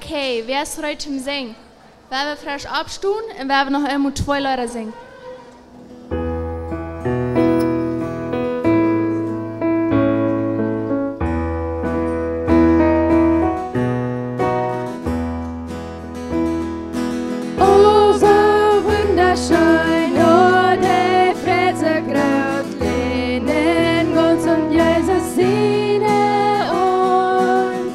Okay, wer ist heute zum Singen? Wer wir frisch abstehen und wer wir noch einmal 2 Leute singen? Oh, so wunderschön, oh, der Freze graut, lehnen Gott und Jesus seine uns.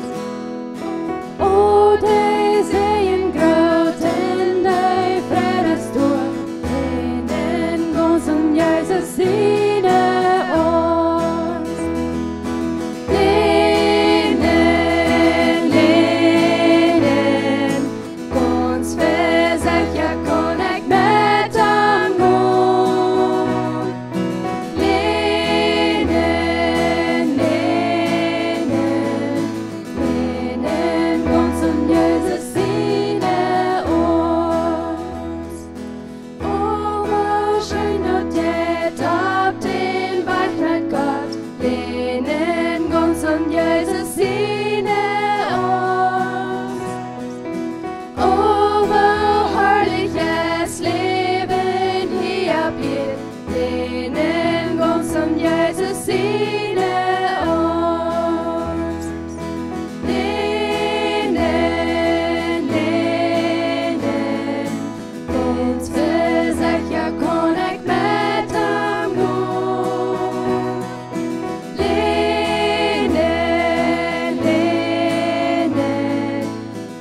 Oh, der Sehen graut in der Fredestor, lehnen Gott und Jesus seine uns. Lehnen, lehnen, uns versicher kon ik met hem gaan. Lehnen, lehnen, lehnen, ons en Jezus ziene ons. Oh, wat schön dat dit op den Weg met Gott. Lehnen, ons en Jezus ziene ons. Oh, wo herrliches Leben hier wird, lehnen uns und Jesus seine uns. Lehnen, lehnen, uns versicher kon ik met hem gaan. Lehnen, lehnen,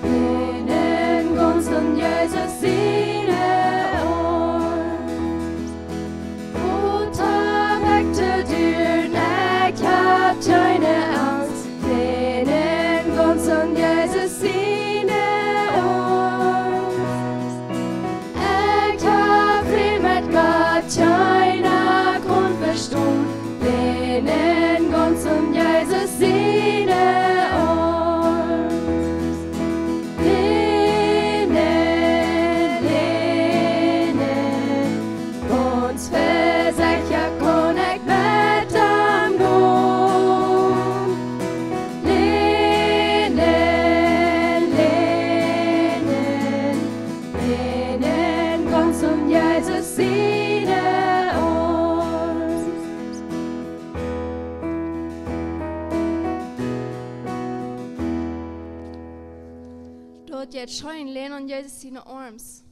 lehnen uns und Jesus seine uns. O Tagte dürn, ich hab keine Angst. Lehnen uns und Jesus seine uns. Ich hab Frieden mit Gott, keiner kann verstehen. Lehnen uns und Jesus seine uns. Lehnen, lehnen, uns versicher kon ik met hem gaan. Lehnen, lehnen, lehnen, uns und Jesus seine uns. Dort jetzt scheuen lehnen und Jesus seine Arms.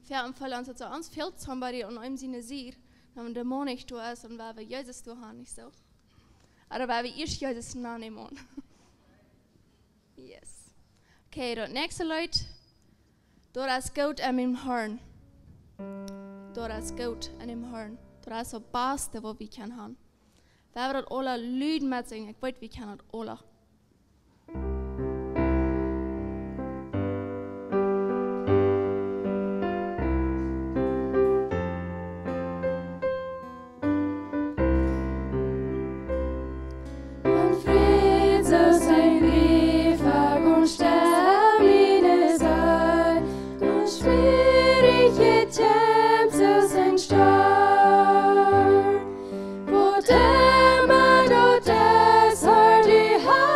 Für am Fall uns zu uns fehlt somebody und ihm seine Sier, dann dämonisch du hast und weil wir Jesus du haben nicht so. Oder weil wir erst Jesus nehmen. Yes. Okay, dort nächste Leute. Dort ist Gott an dem Horn. Dort ist Gott an dem Horn. Dort ist so Beste, wo wir können haben. Wer wird dort alle Lüden mit singen? Ich weiß, wir können dort alle. Und Fried so sein Liefag und Sterline sei, und schwierige Temp so sein Star. Wo dämmert dort das Hart die Hand.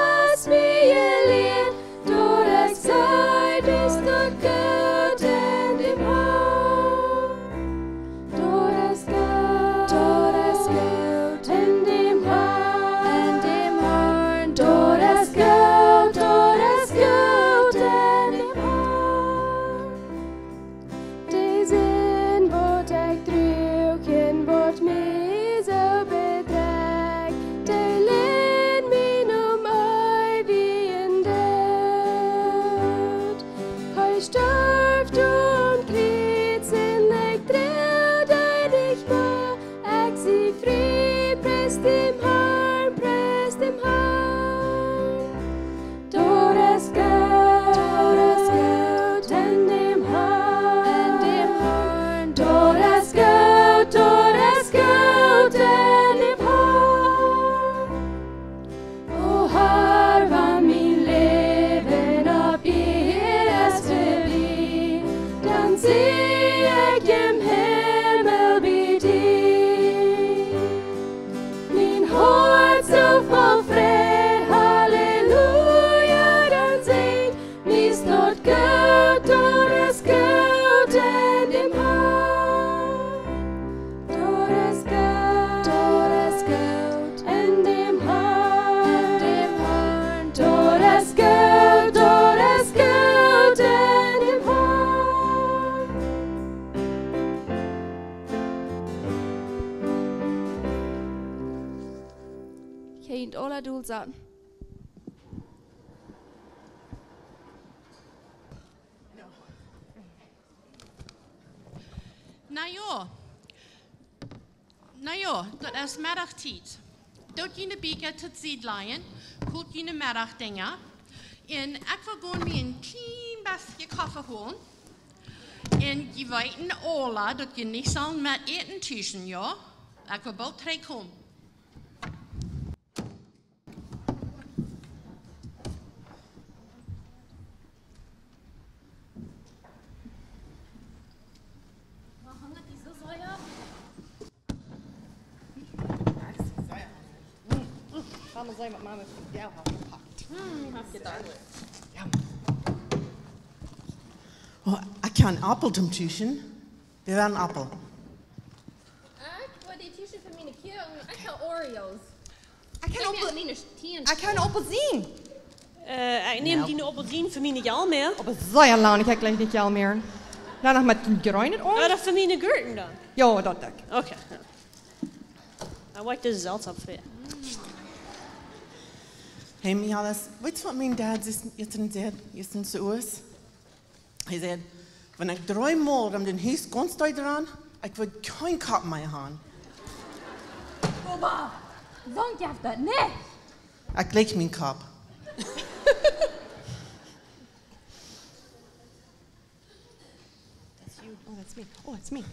zaten. Nou ja, dat is middagtijd. Doet je een beker tot ziedlijn, koelt je een middagdinger. En ik wil gewoon me een klein beetje koffie halen. En je weet alle dat je niet zal met eten tussen, ja? Ik wil bald terugkomen. Laat maar zijn wat mama voor jou had gepakt. Heb je daar? Ja. Oh, ik kan een appel doen tussen. We hebben een appel. Ik wil die tussen voor mijn kinderen. Ik ga Oreos. Ik kan Ik appel, niet eens 10. ik kan appel zien. Ik neem die appelsien voor mij niet al meer. Op een zeer lang, ik heb gleich niet al meer. Dan nog met geruinet om. Dat voor mij gurken dan. Ja, dat denk ik. Oké. Dan wacht de zelfs op voor je. Hey, Mialis, weet je wat mijn dad gisteren zo is? Hij zei, wenn ik 3 maal om den huis ganz eraan, ik wil geen kap meer gaan. Papa, zonk je dat niet? Ik leg mijn kap. Oh, that's me. Oh, it's me.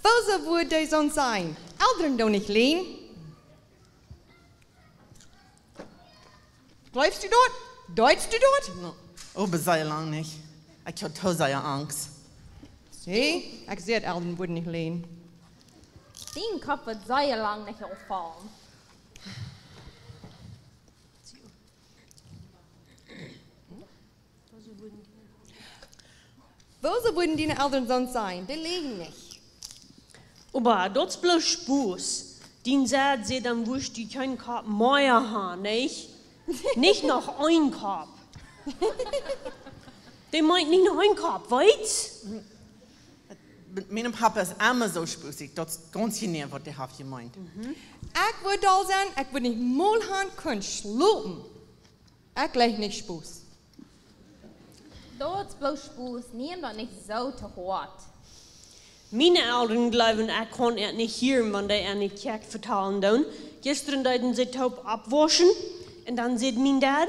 Welche würde sonst sein? Elderen doch nicht lehnen. Bleibst du dort? Deutst du dort? No, aber sehr lang nicht. Ich habe so sehr Angst. Nee, ich sehe, Elderen würde nicht lehnen. Die Kopf wird sehr lang nicht auffallen. Welche würden deine Eltern sonst sein? Die leben nicht. Aber das ist bloß Spaß. Die sagt sie, dann wirst du keinen Korb mehr haben, nicht? Nicht noch ein Korb. Die meint nicht noch ein Korb, weißt? Mijn papa is immer so spüßig, dat is ganz genau, was der hat gemeint. Ich würde da sein, ich würde nicht mal haben können schlupen. Ich leg nicht Spaß. Dat is bloß Spaß. Neem dat niet zo te hard. Meine Eltern glauben, ich kann es nicht hören, wenn die nicht Kerk vertalen doen. Gestern deuten sie taub abwaschen. Und dann sagt mein Dad,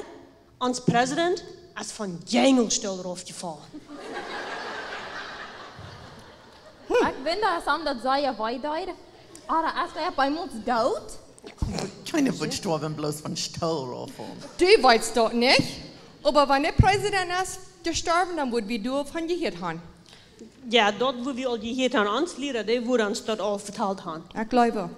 ons Präsident, als von Gängelstuhl raufgefallen. Ik vind dat sam dat zij weiterdeed. Aber als er bei uns dood, Keine wird sterben bloß von Stuhl rauffahren. Du weißt doch nicht. Aber wenn der Präsident ist gestorben, dann würden wir du von gehört haben. Ja, dat wo wir al gehört haben, ans Lehrer, die wo uns das all vertelt haben. Ich glaube auch.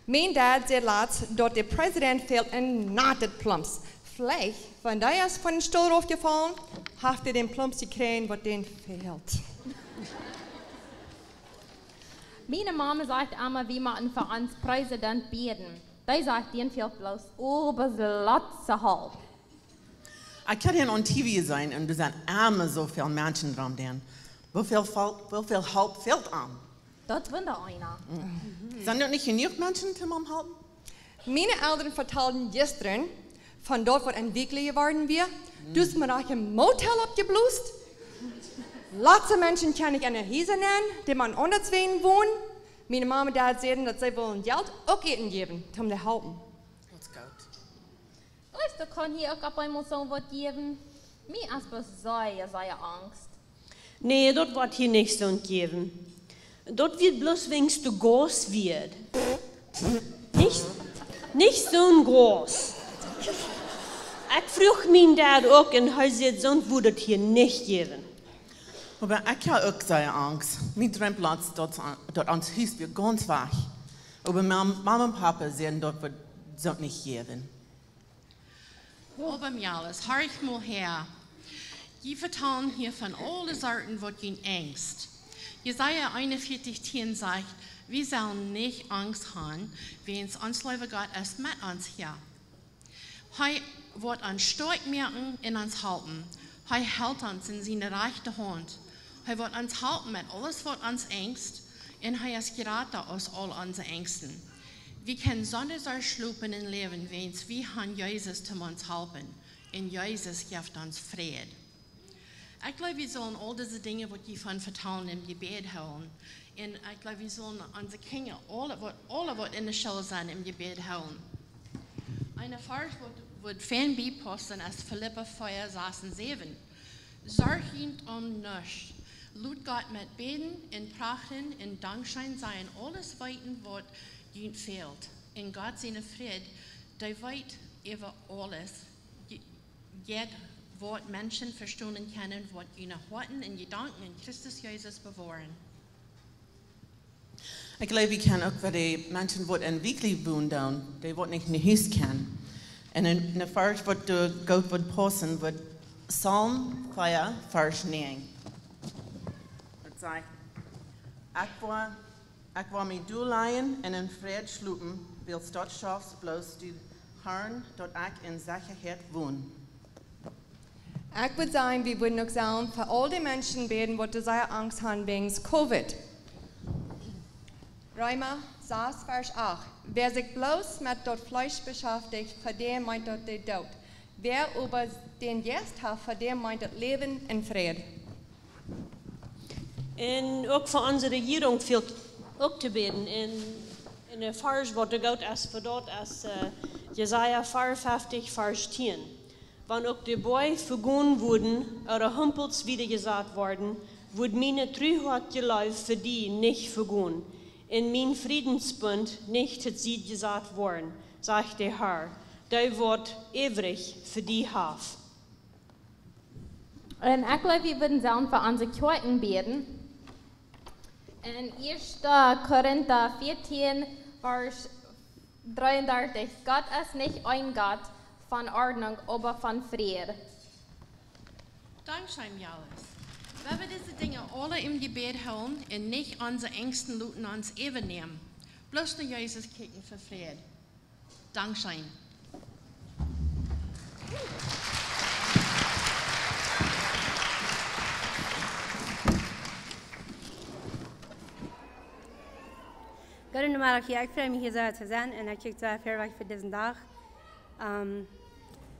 Mein Dad sagt laatst, dass der Präsident fehlt in Nadelplums. Vielleicht, wenn der ist von den Stuhl aufgefallen, hat er den Plums gekriegt, was denen fehlt. meine Mama sagt immer, wie man für uns Präsident beten. Die sagt, den fehlt bloß oberste halb. Ich kann ja on TV sein und wir sind immer so viele Menschen dran. Wieviel Halb fehlt an? Dat vindt einer. Sind doch nicht genug Menschen zum Halten? Meine Eltern vertelten gestern, von dort, wo entwickelt geworden wir, du hast mir auch im Motel abgeblust. Lots Menschen kann ich in der Häuser nennen, die man unter zwei wohnen. Meine Mama und Dad sagen, dass sie wollen Geld auch ihnen geben, um zu helfen. That's gut. Weißt du, kann hier auch bei mir so was geben? Mir ist bloß sehr Angst. Nee, das wird hier nicht so geben. Das wird bloß, wenn es zu groß wird. Nicht so ein groß. Ich frage meinen Dad auch und er sagt, sonst würde es hier nicht geben. Aber ich habe auch sehr Angst. Mein Traimplatz dort ans Haus wird ganz weg. Aber Mama und Papa sagen, dort wird es nicht geben. Aber Mialis, hör ich mal her. Je vertellen hier von allen Sorten, was je Angst. Jesaja 41,10 sagt, wir sollen nicht Angst haben, wenn es uns Leben Gott ist mit uns hier. Er wird uns stark merken in uns halten. Er hält uns in seine rechte Hand. Er wird uns halten mit alles, was uns Angst, und er ist gerade aus all unseren Ängsten. Wir können sonntags schlupen in Leben, wenn wir haben Jesus zu uns helfen. Und Jesus gibt uns Frieden. Ich glaube, wir sollen all diese Dinge, die wir von vertrauen im Gebet holen. Und ich glaube, wir sollen unsere Kinder, alle, die in der Schule sind, im Gebet holen. Eine Vers wird von mir posten als Philippa 4:6-7. Sorgend nichts. Lut Gott mit Beten, in Prachten, in Dankschein sein, alles weiten, was ihnen fehlt. In Gott seine Friede, der weit über alles, jed was Menschen verstehen können, was ihnen Worten und Gedanken in Christus Jesus bewahren. Ich glaube, ich kann auch für die Menschen, die in wirklich wohnen, die nicht in die Haus kennen. Und in der Vers, was du Gott wird posten, wird Psalm 4, Vers 9. Das sagt, ich war mit du leien und in Frieden schlupen, willst dort schaffst bloß die Herrn, dort ich in Sicherheit wohnen. Ich würde sagen, wir würden auch sagen, für all die Menschen beten, die sehr Angst haben wegen Covid. Römer 6, Vers 8. Wer sich bloß mit dort Fleisch beschäftigt, für den meint dort der Tod. Wer über den Geist hat, für den meint das Leben in Frieden. Und auch für unsere Regierung fehlt auch zu beten. In der Vers wird Gott als verdort als Jesaja 54, Vers 10. Wenn auch die Bäume vergoren wurden oder Humpels wieder gesagt worden, wird meine Treuheit geläuft für die nicht vergoren. In mein Friedensbund nicht hat sie gesagt worden, sagt der Herr. Der wird ewig für die Haf. Und ich glaube, wir würden sagen, für unsere Kirchen beten. In 1. Korinther 14, Vers 33. Gott ist nicht ein Gott von Ordnung, aber von Frieden. Dankeschön, Jales. Wenn wir diese Dinge alle im Gebet holen und nicht unsere Ängsten Luten uns eben nehmen, bloß nur Jesus kicken für Frieden. Dankeschön. Goedemiddag, ik freue mich hier so zu sein und ich kijk sehr viel für diesen Tag.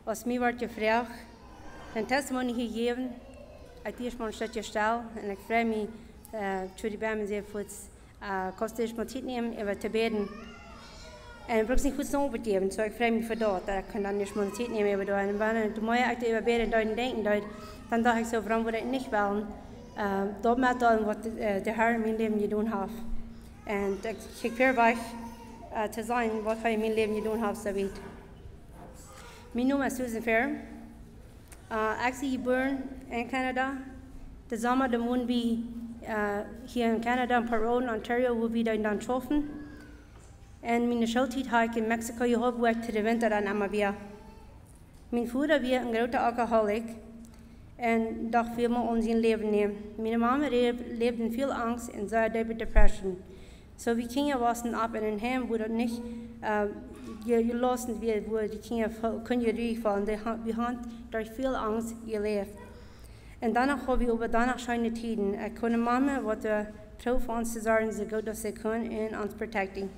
Was mir wird gefragt, ein Testimony hier geben, ich dir mal ein Stückchen still und ich freue mich, zu die Bäume sehr kurz, kostet ich mal Zeit nehmen, über zu beten. Und ich brauche nicht kurz noch übergeben, so ich freue mich für dort, ich kann dann nicht mal Zeit nehmen über dort. Und wenn du mal über beten dort denken dort, dann dachte ich so, warum würde ich nicht wollen, dort mit dem, was der Herr in meinem Leben getan hat. Und ich probiere euch zu sein, was ich in meinem Leben getan habe, so weit. Mein Name ist Susan Fair. Ich bin geboren in Kanada. Der Sommer, der wohnen wir hier in Kanada, in Port Road, Ontario, wo wir dann getroffen. Und meine Schulzeit habe ich in Mexiko gehabt, wo ich zu den Winter dann immer war. Mein Vater war ein großer Alkoholik und doch viel mehr um sein Leben nehmen. Meine Mama lebt in viel Angst und sehr Depression. So wir Kinder waren ab in ein Heim, wo das nicht gelassen wird, wo die Kinder können durchfallen. Wir haben durch viel Angst gelebt. Und danach haben wir über danach schöne Tiden. Ich konnte Mama, was der Frau von uns zu sagen, so gut als sie können, und uns protecten.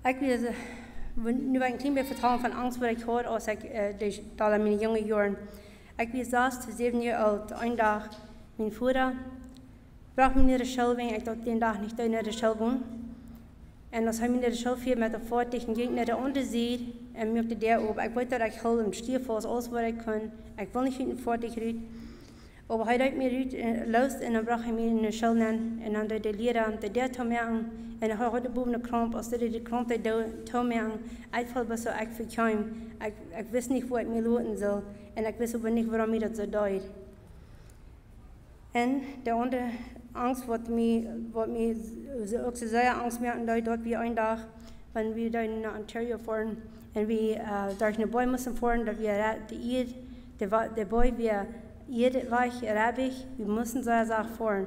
Ich will nu ein klein bisschen vertrauen von Angst, was ich hatte, als ich da in meinen jungen Jahren. Ich war 6 zu 7 Jahre alt. Ein Tag, mein Vater bracht mich naar de school, want ik dacht den Tag nicht naar de school gehen. Und als hij me naar de school viel met de voort, ging ik naar de andere zijde en maakte daar op. Ik weet dat ik heel im Stier was, alles wat ik kon. Ik wil niet in de voort rijden. Aber hij deed me los en dan bracht hij me in de school en dan deed de leraar de deur te maken. En hij had de boven de kramp, als de kramp te maken. Uitval was zo ik verkwam. Ik wist niet wat ik me laten zou. En ik wist ook niet waarom ik dat zo deed. En de andere Angst, wat mij ook zo zeer angst maakte, dat we een dag, wanneer we daar naar Ontario voeren, en we daar naar boy moesten voeren, dat we de boy weer weg, Arabisch, we moesten zo zaken voeren.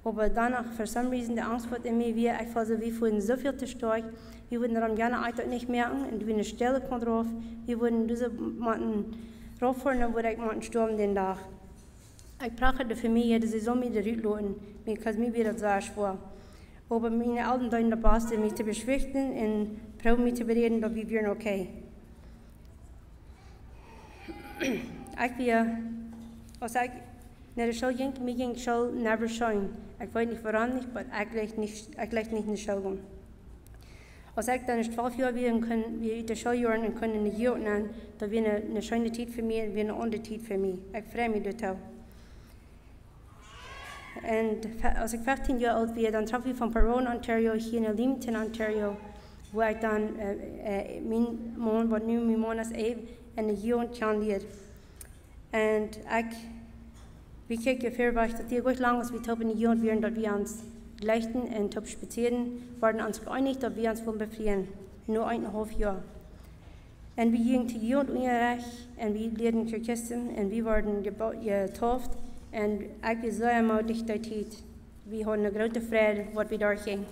Aber danach, for some reason, de Angst wat in mij weer, ik voelde, we voelden zoveel te sterk, we würden dan gerne eigenlijk niet merken, en we een stille kon drauf, we würden deze maanden raufvoeren, dan würde ik maanden stormen den Tag. Ich brauche die Familie, die Saison wieder rütteln, because mir wird das sehr schwer. Aber meine Eltern deuten de beste mich zu beschwichtigen und probieren mich zu bereden, dass wir wären okay. Ich wir, als ich naar de school ging, mij ging school never shine. Ik weet niet waarom niet, maar ik leg niet in de school gaan. Als ik dan 12 jaar weer kon, weer uit de schooljaren en kon in de jeugd nemen, dan weer een schöne tijd voor mij en weer een andere tijd voor mij. Ik vreem me daartoe. En als ik 15 jaar oud was, dan trok ik van Perron, Ontario, hier naar Leamington, Ontario, waar ik dan mijn man, wat nu mijn man is, en de jeugd kan leren. En we kijken ver weg, dat die goed lang als we top in de jeugd werden, dat we ons leichten en top spazieren, waren ons geeinigd, dat we ons willen bevrienden. Nur 1,5 jaar. En we gingen te jeugd onderrecht, en we leerden Christen, en we werden getauft. En ik was zo eenmalig dat tijd. We hadden een grote vrede wat we daar gingen.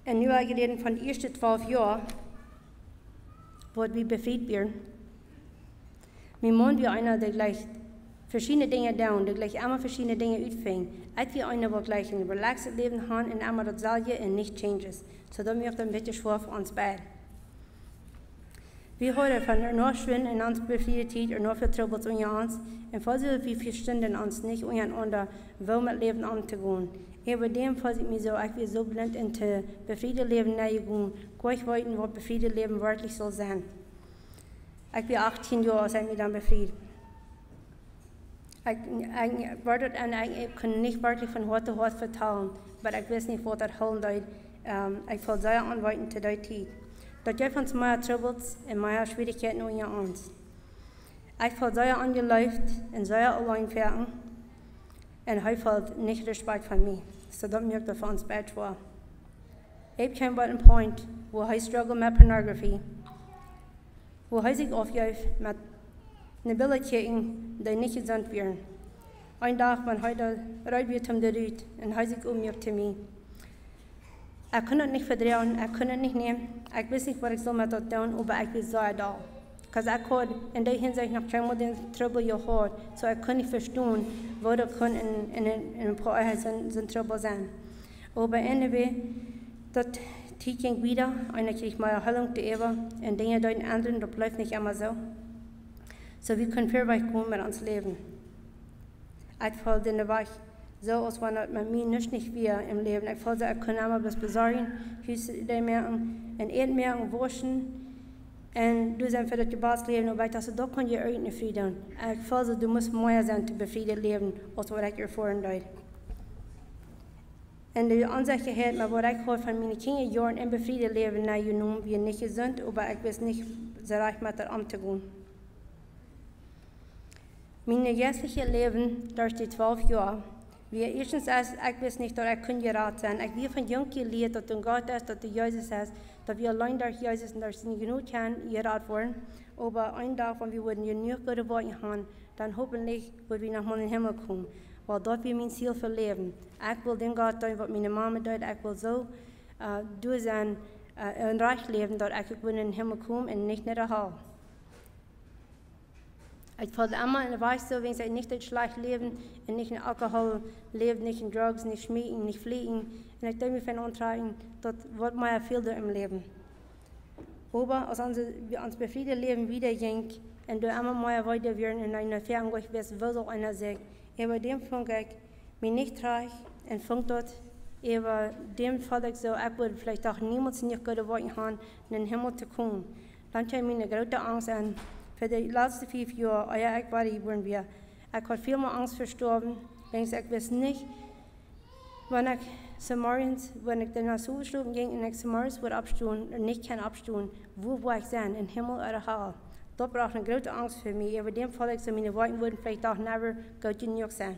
En nu eigenlijk van de eerste 12 jaar, wat we bevrijd werden. Mijn man was einer, der gleich verschiedene Dinge down, der gleich immer verschiedene Dinge uitving. Ik was einer, der gleich ein relaxed Leben hat und immer das selbe und nicht changes. So dann wird ein bisschen schwer für uns beide. Wir haben von Nordschwinn in uns befriede Zeit und noch viel Troubles unter uns. Und falls wir verstanden uns nicht untereinander, wo mit Leben umzugehen. Aber dem falls ich mir so, ich bin so blind in das befriede Leben neigen, gleich wollten, was befriede Leben wirklich soll sein. Ich bin 18 Jahre, als ich mich dann befried. Ich kann nicht wirklich von Hort zu Hort vertrauen, aber ich weiß nicht, was das holen soll. Ich will sehr anweiten zu der Zeit. Dat geeft ons meer troubles en meer schwierigkeiten onder ons. Ik voel zeer angeleift en zeer alleen verden. En hij voelt niet respect van mij. So dat maakt het voor ons bad schwer. Ik kwam bij een punt waar hij struggle met pornography. Waar hij zich afgeeft met nabiliteiten die niet gezond waren. Een dag ben hij eruit weer om de ruit en hij zich omgeeft te mij. Ik kon het niet verdragen, ik kon het niet nemen. Ik wist niet wat ik zou met dat doen, maar ik was zeer dal. Want ik had in die hinsicht nog geen den trouble gehad, so ik kon niet verstaan wat er kon in een paar zijn trouble zijn. Maar anyway, dat tijd ging wieder, en ik kreeg mijn Heilung te even, en dingen door den anderen, dat blijft niet immer zo. So wir können viel weit gehen mit uns Leben. Ich fall in der Weg. So als wenn mit mir nicht wie im Leben. Ich fall so, ich kann einmal was besorgen, Hüse merken, und Erd merken, waschen, und du sein für das Gebetsleben, und weiter, so da kann je irgendeine Frieden. Ich fall so, du musst mehr sein, zu befrieden leben, als was ich erfahren darf. Und die Unsicherheit, was ich habe von meinen Kindern Jahren im befrieden leben, na, wir nicht gesund, aber ich weiß nicht, so reich mit der umzugehen. Mein jetziges Leben durch die 12 Jahre, wie erstens als ich weiß nicht, dass ich geraten sein. Ich will von jung gelehrt, dass Gott ist, dass Jesus ist, dass wir allein durch Jesus und durch seine Genug können geraten werden. Aber ein Tag, wenn wir genug gute Worte haben, dann hoffentlich werden wir nach in den Himmel kommen. Weil dort wird mein Ziel für Leben. Ich will den Gott tun, was meine Mama tut. Ich will so durch ein Reich leben, dass ich in den Himmel komme und nicht in der Hölle. Ich wollte immer in der Weise so, wenn ich nicht in schlecht leben, und nicht in Alkohol leben, nicht in Drugs, nicht schmieden, nicht fliegen. Und ich denke mir von antragen, das wird mir viel im Leben. Aber als uns befriedet Leben wieder ging, und du immer mehr weiter werden in einer Ferne, ich weiß, wo soll einer sagen, aber dem fand ich mich nicht reich und fand dort, aber dem fand ich so, ich würde vielleicht auch niemals nicht gute Worte haben, in den Himmel zu kommen. Dann kam mir eine große Angst an. Für die letzten 5 Jahre, ja, ich war geboren, ich hatte viel mehr Angst verstorben, wenn ich wusste nicht, wenn ich dann nach Schule ging und ich Samariens würde abstuhlen und nicht kann abstuhlen, wo ich sein, im Himmel oder Hölle. Das braucht eine große Angst für mich, aber in dem Fall, so meine Worte würden vielleicht auch never gut genug sein.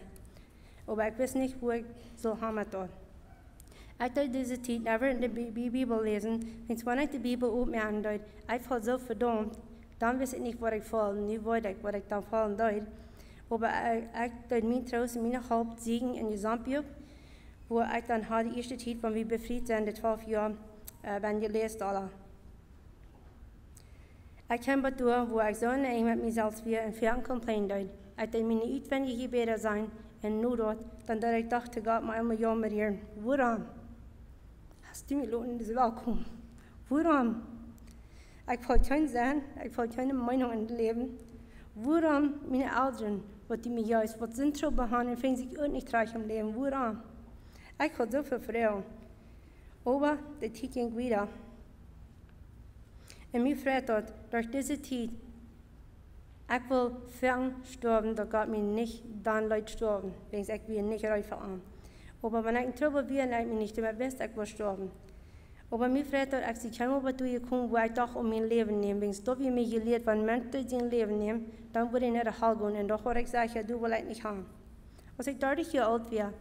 Aber ich wusste nicht, wo ich so haben dort. Ich durfte diese Zeit never in der Bibel lesen, wenn ich die Bibel aufmerken durfte, ich war so verdammt, dann weiß ich nicht, was ich voll, nicht was ich dann fallen darf. Aber ich durfte mein Trost und meine Haupt siegen in die Sandbuch, wo ich dann hatte die erste Zeit, wenn wir befreit sind, die 12 Jahre, wenn ich lese alle. Ich kam bei durch, wo ich so eng mit mir selbst war und viel complain darf. als dat mijn uitwendige gebeden zijn, en nu dat, dan dat ik dacht, Gott, maar immer ja met hier, waarom? Hast du mich lassen, das welkom? Waarom? Ik wil geen zijn, ik wil geen Meinung in het leven. Waarom mijn ouderen, wat die mij juist, wat sind zo behandeld, vinden zich ook niet reich im Leben? Waarom? Ik wil zoveel vrouwen. Aber de tijd ging wieder. En mij vreet dat, door deze tijd, ik wil fern sterben, dat Gott mich nicht dann leid sterben, wegen ich will nicht reif an. Aber wenn ich drüber will, leid mich nicht mehr best, ich will sterben. Aber mir freut dass ich kann aber durchkommen, wo ich doch mein Leben nehme, wegen da wie mir gelehrt, wenn Menschen sein Leben nehmen, dann würde ich nicht nach Hause gehen und doch würde ich sagen, ja, du willst nicht haben. Als ich 30 Jahre alt war,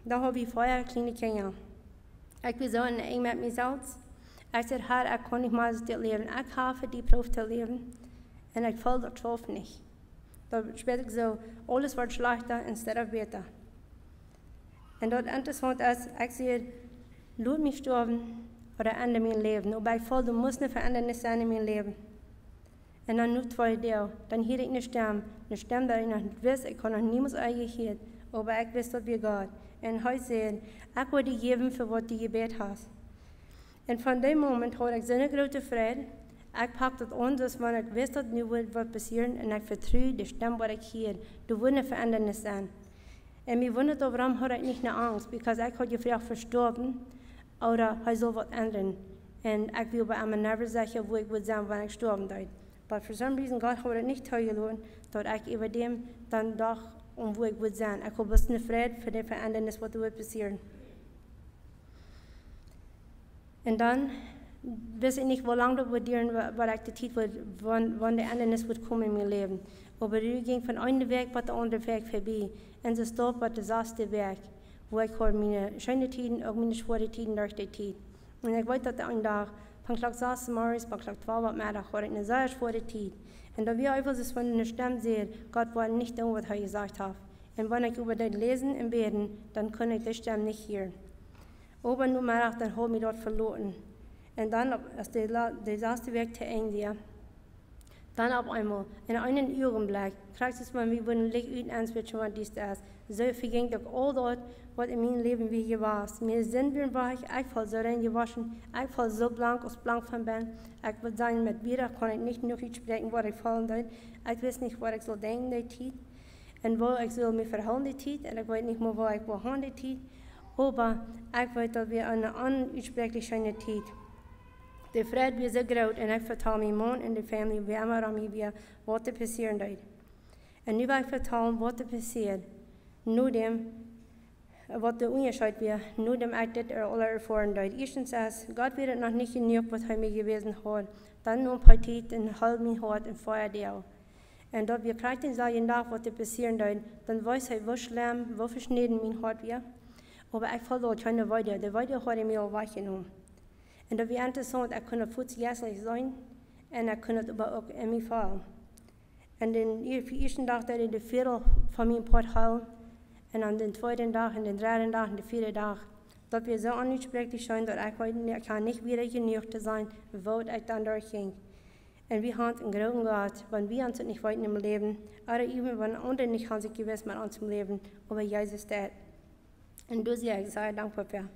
da habe ich vorher kleine Kinder. Ich war so eng mit mir selbst. Ich sagte, Herr, ich kann nicht mal das leben. Ich habe die Probe zu leben. Und ich fühle das Schaf nicht. Da später so, alles wird schlechter anstatt besser. Und das Interessante ist, ich sehe, lass mich sterben oder ende mein Leben. Aber ich fühle, du musst eine Veränderung sein in meinem Leben. Und dann nur 2 Dinge. Dann höre ich eine Stimme, die ich noch nicht weiß, ich kann noch niemals eingehört, aber ich weiß, dass wir Gott. Und heute sehen, ich will dir geben, für was du gebet hast. Und von dem Moment hatte ich so eine große Freude. Ich packte das an, dass wenn ich wusste, dass nu was passieren und ich vertraue die Stimme, was ich höre. Du wirst eine Veränderung sein. Und mir wundert, warum hatte ich nicht eine Angst, weil ich hatte gefragt, verstorben oder ich soll was ändern. Und ich will bei einem never sicher, wo ich würde sein, wenn ich sterben würde. Aber für some reason, Gott hat es nicht zugelassen, dass ich über dem dann doch wo ich würde sein. Ich habe bloß eine Freude für die Veränderung, was wird passieren. Und dann weiß ich nicht, wie lange das wird dauern, weil ich die Zeit wird, wann die Ändernis wird kommen in meinem Leben. Aber die ging von einem Weg bis der anderen Weg vorbei. Und so stopp bei der erste Weg, wo ich meine schönen Zeiten und meine schweren Zeiten durch die Zeit. Und ich weiß, dass einen Tag, von Tag 6 morgens, bis Tag 12 am Mittag, hatte ich eine sehr schwere Zeit. Und da wir einfach so eine Stimme sehen, Gott war nicht da, was er gesagt hat. Und wenn ich über das lesen und beten, dann kann ich die Stimme nicht hören. Aber nur mal dann habe ich dort verloren. Und dann, als der erste Weg zu Ende, dann auf einmal, in einem Augenblick, kriegst du es mal, wie wenn Licht ut answitchen, was dies das. So verging doch all dort, was in meinem Leben wie war. Mir sind wir weich, ich fall so rein gewaschen, ich fall so blank, aus blank von bin. Ich würde sagen, mit Bier kann ich nicht noch sprechen, was ich fallen soll. Ich weiß nicht, was ich soll denken, die Zeit. Und wo ich soll mich verhalten, die Zeit. Und ich weiß nicht mehr, wo ich wohin, die Zeit. Aber ich weiß, dass wir eine unsprechlich schöne Zeit. Die Freude wird so groß und ich vertraue meinem Mann und der Familie, wie immer an mir, was passieren wird. Und nu will ich vertellen, was passiert, nur dem, was der Unterschied wird, nur dem ich das alle erfahren wird. Erstens ist, Gott wird noch nicht genug, was er mir gewesen hat. Dann nur ein paar Zeit und halt mein Hart und Feuer dir. Und dort wir kriegen sagen nach, was passieren wird, dann weiß ich, wie schlimm, wie verschnitten mein Hart wird. Aber ich verlor keine Weide, die Weide hat er mir auch weggenommen. Und da wir interessant, ich konnte fußgässlich sein und ich konnte aber auch in mich fallen. Und den ersten Tag, da die Viertel von meinem Port heilen, und an den zweiten Tag, und den dritten Tag, und den vierten Tag, dass wir so unsprechlich sein, dass ich kann nicht wieder genug sein, wo ich dann durchging. Und wir haben einen großen Gott, wenn wir uns nicht weiter im Leben, oder eben wenn andere nicht haben sich gewiss mit uns im Leben, aber Jesus steht. Und du sehr, ich sei dankbar für.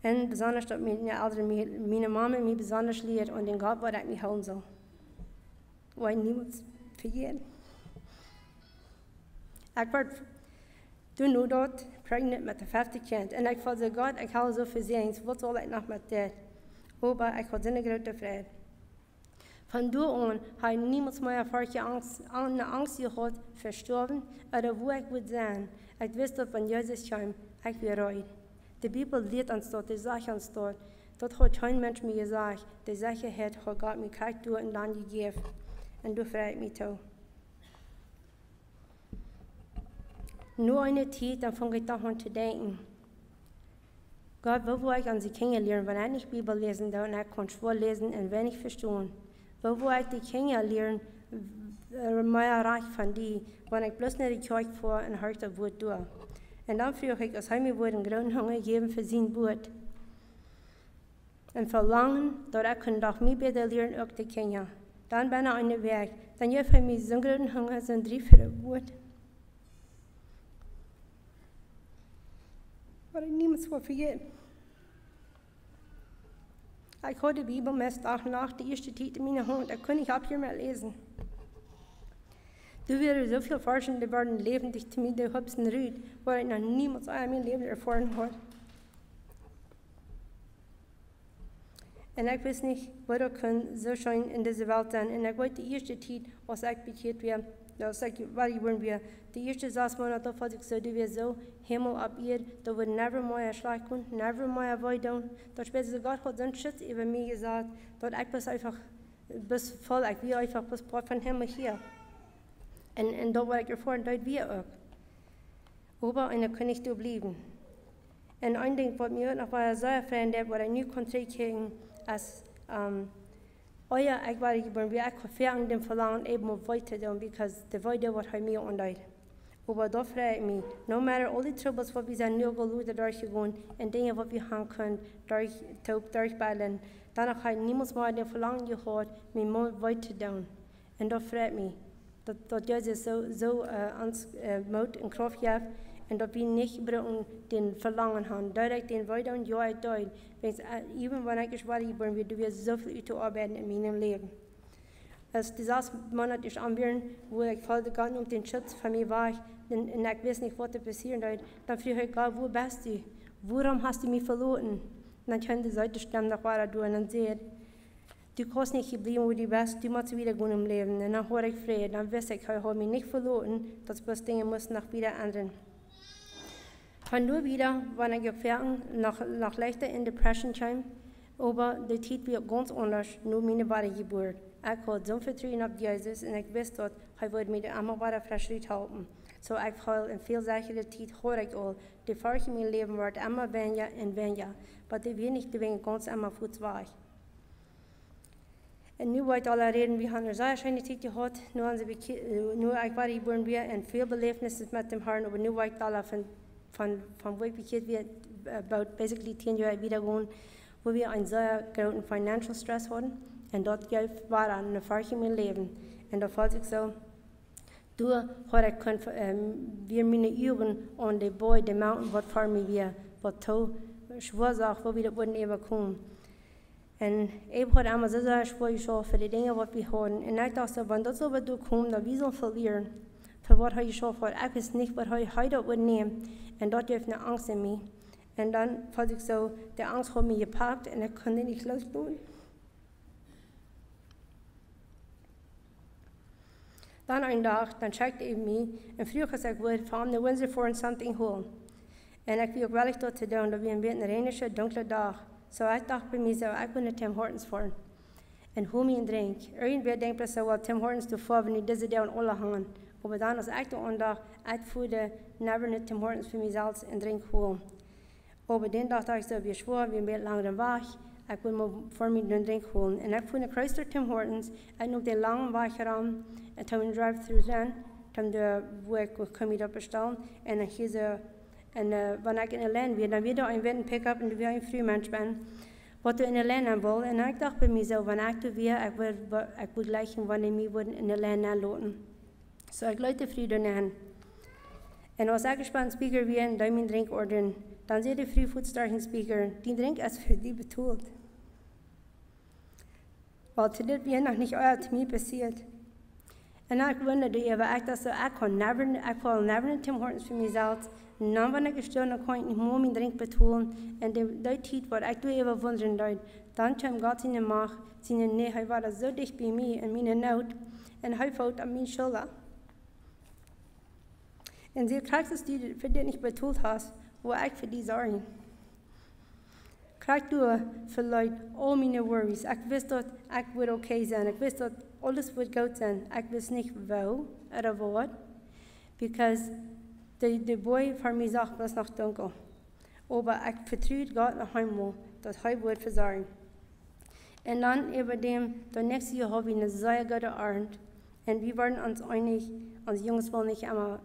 Und besonders, dass meine Mama mich besonders liebt und den Gott, was ich mich holen soll. Weil niemand vergeht. Ich war nur dort pregnant mit dem 5. Kind. Und ich wollte Gott, ich habe so viel sehen, was soll ich noch mit dir? Aber ich hatte eine große Freude. Von da an habe ich niemals mehr eine Angst gehabt, verstorben oder wo ich würde sein. Ich wusste, wenn Jesus kommt, ich wäre reut. Die Bibel lehrt uns dort, die sagt uns dort. Dort hat kein Mensch mir gesagt, die Sicherheit hat Gott mir kein durch und dann gegeben. Und du freust mich auch. Nur eine Zeit, dann fange ich doch an zu denken. Gott, wo will ich an sie kennenlernen, wenn ich nicht Bibel lesen darf und ich kann schwer lesen und wenn ich verstehen? Wo will ich die kennenlernen, mehr reich von die, wenn ich bloß nicht die Kirche vor und höre das Wort durch? Und dann frage ich, als er mir einen großen Hunger geben für sein Wort. Und verlangen, dass ich doch mehr besser lernen, auch die Kinder. Dann bin ich einen Weg. Dann habe ich mich so einen großen Hunger, so ein 3/4 Wort. Was ich niemals vergessen. Ich habe die Bibel meist auch nach der ersten Zeit in meiner Hand, da kann ich ab hier mal lesen. Du wirst so viel forschen, die werden lebendig zu mir, du hast einen Rüd, wo ich noch niemals in meinem Leben erfahren habe. Und ich weiß nicht, wo du kannst so schön in dieser Welt sein. Und ich wollte die erste Zeit, als ich bekehrt war, als ich geboren war, die ersten 6 Monate, da fand ich so, du wirst so Himmel ab ihr, da wird never mehr ein Schlag kommen, never mehr ein Weit tun. Da später Gott hat so einen Schutz über mich gesagt, dort ich bis einfach, bis voll, ich will einfach bis von Himmel hier. Und da war ich erfahren, dort wir auch. Aber und da kann ich da bleiben. Und ein Ding, was mir noch war, so ein Freund, der ich nie konnte kriegen, als ich war geboren, wie ich fern dem Verlangen eben auf weiter tun, weil der weiter was mir andeutet. Aber da frage ich mich, no matter all die troubles, was wir sind nur gelöst durchgegangen, und Dinge, was wir haben können, durchballen, danach habe ich niemals mehr den Verlangen gehabt, mich mal weiter zu tun. Und da frage ich mich, dass Jesus so uns Mut und Kraft gibt, und dass wir nicht den Verlangen haben, direkt den weiter und ja, even wenn ich schwer geboren bin, du wirst so viel zu arbeiten in meinem Leben. Als die 6 Monate ist anwählen, wo ich voll gegangen um den Schutz von mir war, und ich weiß nicht, was da passieren wird, dann frage ich Gott, wo bist du? Warum hast du mich verloren? Und dann kann die Seite stimmen nach weiter durch und dann sagt, du kannst nicht bleiben, wo du bist, du musst wieder gehen im Leben. Und dann habe ich Frieden, dann weiß ich habe mich nicht verloren, dass bloß Dinge müssen noch wieder ändern. Von nur wieder, wenn ich gefangen, nach leichter in Depression kam, aber die Zeit wird ganz anders, nur meine wahre Geburt. Ich hatte so viel Vertrauen auf Jesus und ich wusste, dass er würde mich immer weiter verschritt halten. So ich habe in viel sicherer Zeit höre ich all, die Furcht in meinem Leben wird immer weniger und weniger, aber die will nicht wegen ganz immer gut war. Und nu wollte alle reden, wir haben eine sehr schöne Zeit gehabt, nur ich war geboren und viel Belebnisse mit dem Herrn, aber nu wollte alle von wo ich bekehrt wird, about basically 10 Jahre wiedergehen, wo wir einen sehr großen Financial Stress hatten. Und dort war eine Furcht in meinem Leben. Und da fand ich so, wir meine Augen an den Boy, den Mountain, was vor mir war, was so schwer sagt, wo wir das wurden überkommen. Und ich hatte immer so sehr schwer geschaut für die Dinge, was wir hatten. Und ich dachte so, wenn das so weit kommt, dann wir sollen verlieren. Für was ich geschaut habe, ich weiß nicht, was ich heute würde nehmen. Und dort gibt eine Angst in mir. Und dann fand ich so, die Angst hat mich gepackt und ich konnte nicht loslassen. Dann einen Tag, dann checkte ich mich, und früher gesagt wurde, fahren eine Windsor vor und something holen. Und ich will wirklich dort zu tun, da wir ein rheinischer, dunkler Tag. So ich dachte bei mir so, ich will nach Tim Hortons fahren. Und hol mir einen Drink. Irgendwer denkt so, well, Tim Hortons zu fahren, wenn ich diese da und alle hangen. Aber dann, als ich da andacht, ich würde never nach Tim Hortons für mich selbst einen Drink holen. Aber dann dachte ich so, wir schwor, wir ein bisschen länger wach, ich will mal vor mir einen Drink holen. Und ich fuhr nach Chrysler Tim Hortons, ich noch den langen Weg heran, und habe einen Drive-Thru rein, wo ich da bestellen. Und hier so, und wenn ich in der Land bin, dann wieder ein Wetten Pickup und wir ein Frühmensch bin, was du in der Land haben will. Und ich dachte bei mir so, wenn ich da wäre, ich würde gleich, wenn ich mich in der Land anlassen. So ich leute früh an. Und als ich gespannt Speaker wäre, und meinen Drink ordern, dann sehe ich früh Foodstarchen Speaker, die Drink ist für die betont. Weil zu das wäre noch nicht euer zu mir passiert. Und ich wunderte, aber ich dachte so, ich kann never Tim Hortons für mich selbst. Und dann, wenn ich gestorben bin, kann ich nicht mehr meinen Drink betonen. Und die Zeit, was ich immer wundern wollte, dann kam Gott seine Macht, seine Nähe, er war so dicht bei mir in meiner Not, und er fällt an meine Schulter. Und sie kriegst es, die für dich nicht betont hast, wo ich für die sorgen. Krieg du vielleicht all meine Worries. Ich weiß, dass ich wird okay sein. Ich weiß, dass alles wird gut sein. Ich weiß nicht, wo oder was. Because der Boy vor mir sagt, es ist noch dunkel. Aber ich vertraue Gott noch einmal, dass er wird versorgen. Und dann über dem nächste Jahr habe ich eine sehr gute Abend. Und wir waren uns einig, uns Jungs wollen nicht einmal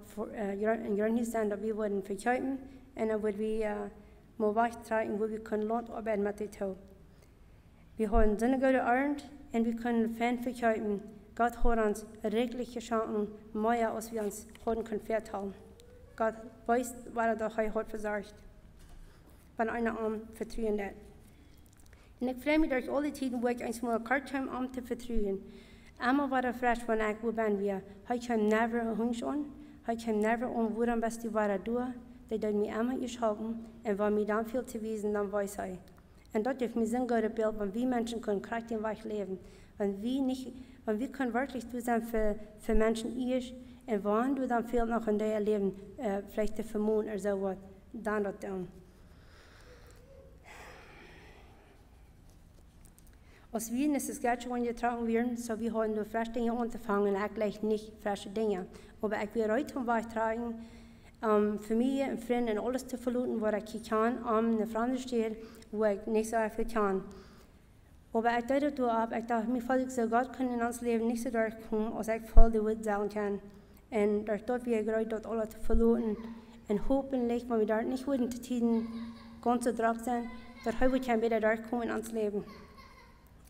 in Jörn sein, dass wir würden verkaufen. Und dann würden wir mal wegtragen, wo wir können Land arbeiten mit den Tau. Wir haben so eine gute Abend. en vi kunne fan verkaufen. Gott hat uns wirklich geschenkt, mehr als wir uns haben können vertrauen. Gott weiß, was er hat versorgt. Wenn einer Arm vertrauen hat. Und ich freue mich durch alle Zeiten, wo ich einmal kurz Arm zu vertrauen. Einmal war er frisch, wenn ich wo bin wir. Ich habe never ein Hund an. Ich habe never wo dann bist du war durch. Die hat mich einmal geschalten und war mir dann viel zu wissen, dann weiß ich. Und dort gibt mir so ein gutes Bild, wenn wir Menschen können kraftreich leben. Wenn wir können wirklich du sein für Menschen ist und wann du dann viel noch in deinem Leben vielleicht vermuten oder so was, dann dort tun. Als wir ist es gerade schon getragen werden, so wir haben nur frische Dinge anzufangen, eigentlich nicht frische Dinge. Aber ich will heute beitragen, Familie und Freunde und alles zu verluten, was ich kann, eine Freundin steht, wo ich nicht so viel kann. Aber ich dachte ab, ich dachte, mir fällt so, Gott kann in uns Leben nicht so durchkommen, als ich voll die Wut sagen kann. Und durch dort wir gerade dort alles zu verluten. Und hoffentlich, wenn wir dort nicht würden, zu tiden ganz so drauf sein, dort heute kann wieder durchkommen in uns Leben.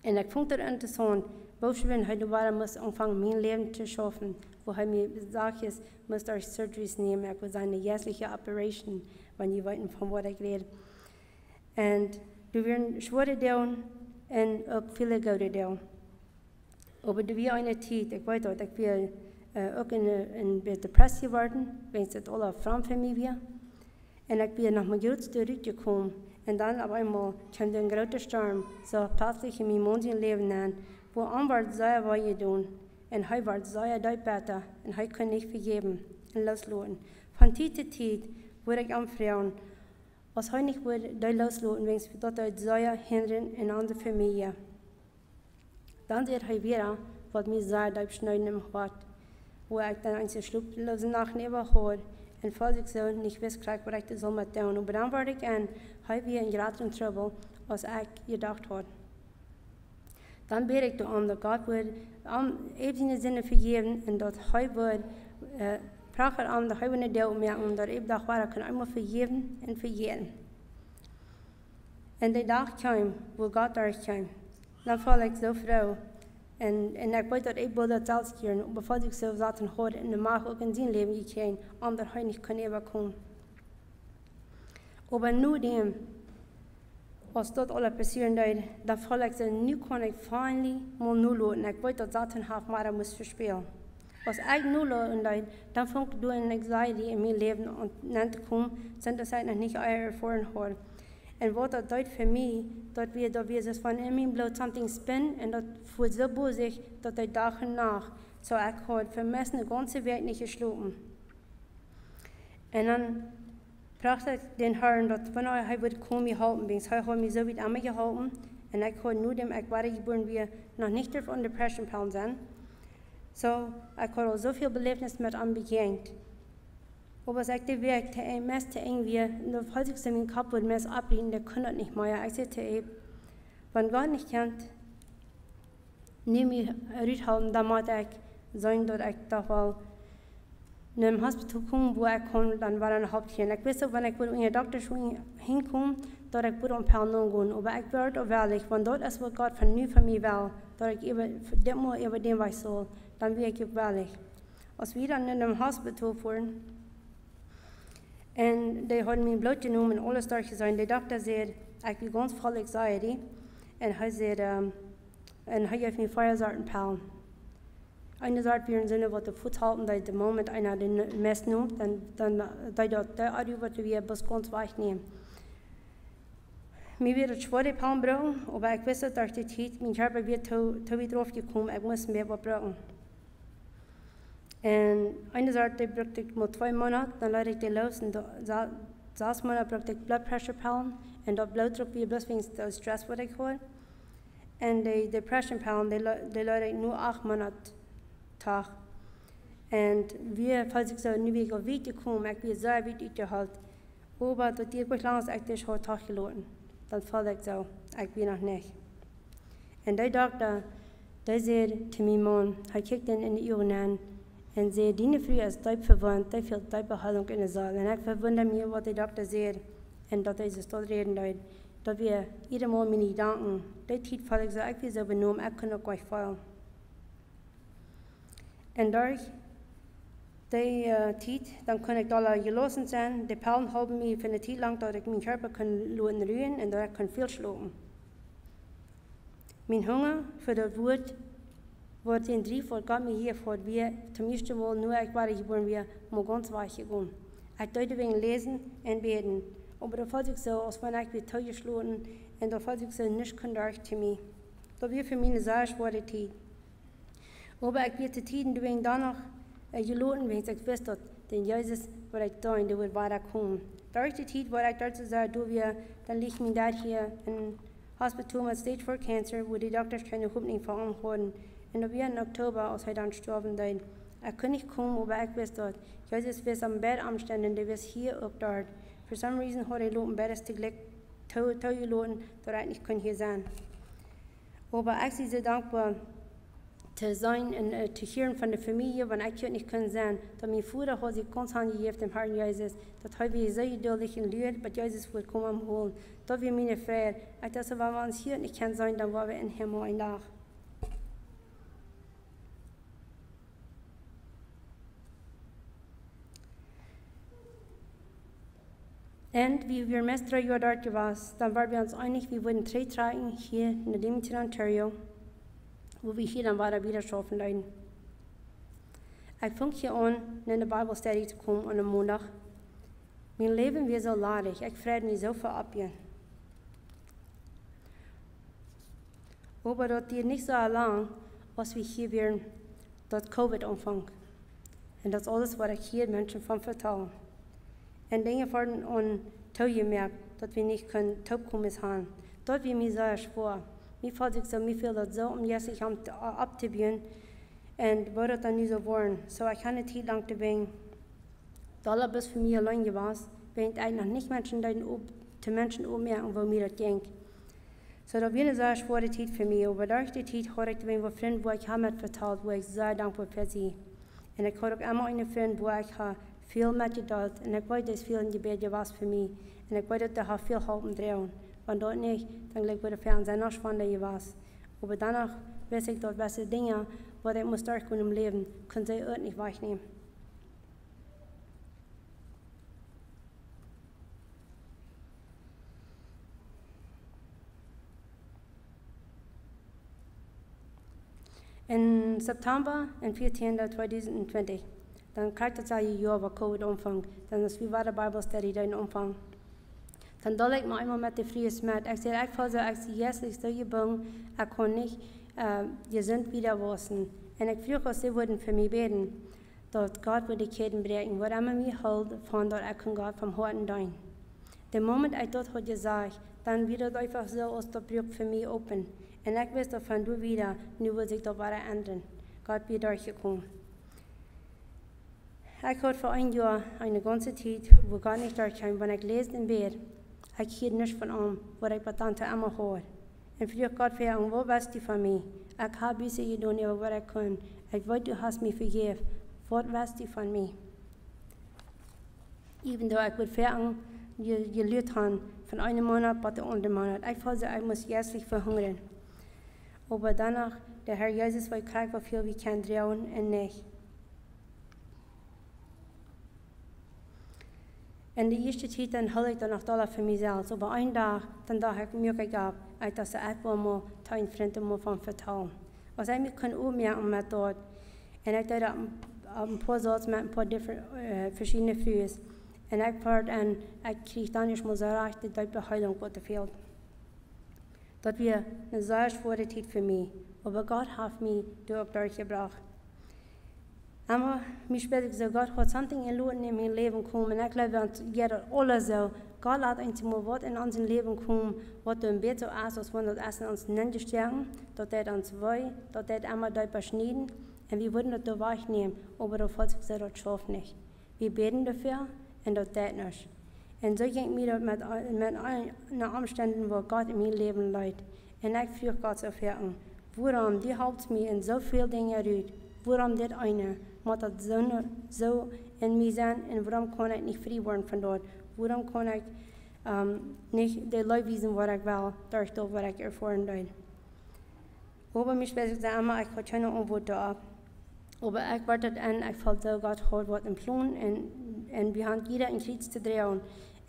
Und ich fand das interessant, wo ich heute war, muss anfangen, mein Leben zu schaffen. Wo er mir gesagt hat, muss euch Surgeries nehmen, ich will eine jährliche Operation, wenn ihr wissen, von was ich rede. Und du wirst schwere Dinge und auch viele gute Dinge. Aber du wirst eine Zeit, ich weiß auch, ich will auch in depressiv geworden, wenn es alle Frauen für mich war. Und ich bin nach meinem Grund zurückgekommen. Und dann auf einmal kam ein großer Sturm, so plötzlich in meinem Leben an, wo anwärts sehr was tun. Und hij wordt sehr deutlich besser. Und hij kann nicht vergeben und loslassen. Von Zeit zu Zeit wurde ich am Frauen, als hij nicht würde, loslassen, wenn es dort sehr hindern in unserer Familie. Dann sieht er wieder, was mir sehr deutlich schneiden im Hort, wo ich dann eine schlaflose Nacht neben habe. Und falls ich so nicht weiß, was ich das soll mit tun. Und dann wurde ich an, hij wieder in größeren Trouble, als ich gedacht habe. Dann bete ich darum, dass Gott wird eben Sinne vergeben und dass er wird prachen an, dass er eine Deel merken, dass ich dachte, er kann einmal vergeben und vergeben. Und der Tag kam, wo Gott durchkam. Dann war ich so froh. Und ich weiß, dass ich das selbst kehren, und bevor ich so saßen hatte, in der Macht auch in sein Leben gekriegt, und dass er nicht überkommen. Aber nur dem, was dort alles passieren wird, dann voll ich so, nu kann ich finally mal null lassen. Ich weiß, dass Satan hat mir muss verspielen. Was ich null lassen, dann fängt du in Anxiety in mein Leben und dann zu kommen, sind das noch nicht euer erfahren hat. Und was das bedeutet für mich, dass wir es von in meinem Blut something spin und das fühlt so bosig, dass ich dachte nach, so ich habe vermessen die ganze Welt nicht geschlafen. Und dann brachte ich den Herrn, dass wenn er würde kommen, gehalten bin. Er hat mich so weit an mich gehalten. Und ich habe nur dem, ich war geboren, wie noch nicht von Depression sein. So, ich habe so viel Belebnis mit ihm begegnet. Aber es ist der Weg, der meiste irgendwie, nur falls ich so meinen Kopf würde, mehr ablehnen, der kann das nicht mehr. Ich sagte ihm, wenn Gott nicht kennt, nimm mich raushalten, dann muss ich sagen, dass ich da wohl in einem Hospital komme, wo ich komme, dann war ein Hauptchen. Ich wusste, wenn ich in der Doktor hinkomme, dass ich würde um Pernon gehen. Aber ich werde auch ehrlich, wenn dort ist, was Gott von mir will, dass ich über dem was soll, dann bin ich auch ehrlich. Als wir dann in einem Hospital fuhren, und die haben mein Blut genommen und alles durchgesehen, der Doktor sagt, ich bin ganz voll Anxiety. Und er sagt, und er gibt mir Feuersortenpillen. Eine Sorte wir im Sinne, was der Fuß halten, dass der Moment einer den Mess nimmt, dann der Adi wird wir bis ganz weich nehmen. Mir wird schwere Pillen brauchen, aber ich wusste, durch die Zeit, mein Körper wird zu weit drauf gekommen, ich muss mehr brauchen. Und eine Sorte brauchte ich mal 2 Monate, dann leite ich die los und 6 Monate brauchte ich Bloodpressure-Pillen und der Blutdruck wird bloß wegen der Stress, was ich habe. Und die Depression-Pillen, die leite ich nur 8 Monate Tag. Und wir, falls ich so nicht wieder weiterkomme, ich bin sehr weit gehalten. Aber dass die gut lang ist, ich das schon Tag gelassen. Dann fällt ich so, ich bin noch nicht. Und der Doktor, der sagt zu meinem Mann, er guckt ihn in die Augen an und sagt, deine Frau ist deutlich verwandt, die fehlt Behandlung in der Saal. Und ich verwundere mich, was der Doktor sagt und dass er sich dort reden wird. dat wir ieder Mal meine Gedanken, die Zeit val ik zo, ik wie zo benoem, ik kan ook gleich vallen. En durch die Zeit, dann kann ich da gelassen sein, die Perlen haben mich für eine Zeit lang, dass ich meinen Körper kann rühren und dass ich kann viel schlafen. Mein Hunger für das Wort wordt in 3 voor Gott mir hier vor, wir zum ersten Mal nur ich war geboren, wir mal ganz weich gegangen. Ich deute wegen lesen und beten, aber da fällt ich so, als wenn ich wieder geschlagen und da fällt ich so nicht kann durch zu mir. Da wir für meine sehr schwere Zeit. Aber ich werde die Tiden wegen danach geladen, wenn ich weiß, dass den Jesus wird ich da und der wird weiterkommen. Durch die Zeit, wo ich dazu sage, dann liegt mein Dad hier in Hospital mit Stage 4 Cancer, wo die Doktor keine Hoffnung von ihm haben. Und da wir im Oktober, als er dann gestorben ist, er kann nicht kommen, aber ich weiß dort. Jesus ist am Bett anstehen, der ist hier auch dort. For some reason hat er im Bett ist gleich geladen, dass er nicht hier sein kann. Aber ich bin sehr dankbar, zu sein und zu hören von der Familie, wenn ich nicht sein kann. Dass mein Vater hat sich ganz angegeben dem Herrn Jesus, dass wir sehr geduldig und lehrt, aber Jesus wird kommen und holen. Da wir meine Freude. Ich dachte, wenn wir uns hier nicht sein können, dann waren wir in Himmel ein Tag. Und wie wir meist 3 Jahre dort gewesen, dann waren wir uns einig, wir würden 3 tragen hier in der Leamington, Ontario, wo wir hier dann weiter wieder schaffen leiden. Ich fange hier an, in der Bible Study zu kommen an einem Montag. Mein Leben wird so ladig, ich freue mich so viel ab hier. Aber das geht nicht so lang, als wir hier werden, dort Covid anfangen. Und das ist alles, was ich hier Menschen von vertraue. Und Dinge wurden an gemerkt, dass wir nicht Taubkommen haben. Dort wie mir sehr schwer. Mir fällt es so, mir fehlt das so, jetzt sich abzubiegen. Und würde dann nicht so wollen. So ich habe eine Zeit lang gewesen, da bis für mich allein gewesen, wenn ich noch nicht Menschen zu Menschen ummerken, wo mir das denkt. So das war eine sehr schwere Zeit für mich. Aber durch die Zeit hatte ich einen Freund, wo ich mit vertraut, wo ich sehr dankbar für sie. Und ich hatte auch immer einen Freund, wo ich viel mitgedacht und ich weiß, dass viel in Gebet was für mich. Und ich weiß, dass da viel Halten drin. Wenn dort nicht, dann gleich bei der Fernsehen noch spannender was. Aber danach weiß ich dort bessere Dinge, wo ich muss durchgehen im Leben, können sie auch nicht wegnehmen. In September, im 14. 2020, dann kriegt es ein Jahr, wo Covid anfängt. Dann ist wie war der Bible Study den Anfang. Dann dachte ich mir einmal mit der Früh mit. Ich sage, yes, ich stehe gebungen, ich kann nicht, wir sind wieder waschen. Und ich frage, sie würden für mich beten, dass Gott würde die Ketten brechen, was immer mir hält, von dort ich kann Gott vom Herzen dein. Der Moment, ich dort hat gesagt, dann wird es einfach so, als der Brücke für mich open. Und ich weiß, dass wenn du wieder, nu wird sich da weiter ändern. Gott wird durchgekommen. Ich hatte vor ein Jahr eine ganze Zeit, wo gar nicht durchkam, wenn ich lese im Bett. Ich hielt nicht von ihm, was ich bei Tante Emma höre. Und früher Gott fragen, wo bist du von mir? Ich habe bisher getan, aber was ich kann. Ich weiß, du hast mich vergeben. Was weißt du von mir? Even though ich würde fragen, gelehrt haben, von einem Monat bis zum anderen Monat. Ich fühlte, ich muss jährlich verhungern. Aber danach, der Herr Jesus will krank, so viel wie kann drehen und nicht. In der ersten Zeit dann hol ich dann noch Dollar für mich selbst. Aber einen Tag, dann da habe ich mir gehabt, dass ich einfach mal einen Freund mal von vertrauen. Was ich mir kann ummerken mit dort. Und ich dachte, ein paar Salz mit ein paar verschiedene Frühs. Und ich fahre und ich kriege dann nicht mal so recht, die Beheilung, was fehlt. Das war eine sehr schwere Zeit für mich. Aber Gott hat mich durchgebracht. Aber mir später gesagt, Gott hat something in mein Leben kommen. Und ich glaube, wir das alle so. Gott lässt uns mal was in unser Leben kommen, was du im Bett so ist, als wenn das Essen uns nicht stärken, dass das uns will, dass das einmal dort beschneiden. Und wir würden das da wegnehmen, aber da fällt sich so, das schafft nicht. Wir beten dafür und das nicht. Und so ging mir das mit allen Umständen, wo Gott in mein Leben leidet. Und ich frage Gott zu fragen, warum die hält mich in so viele Dinge rührt, warum das eine, muss das so in mir sein und warum kann ich nicht frei werden von dort, warum kann ich nicht die Leute wissen, was ich will, durch das, was ich erfahren habe. Aber mich später sagen immer, ich habe keine Antwort darauf. Aber ich warte an, ich fällt so Gott hat was im Plan und wir haben jeder in Krieg zu drehen.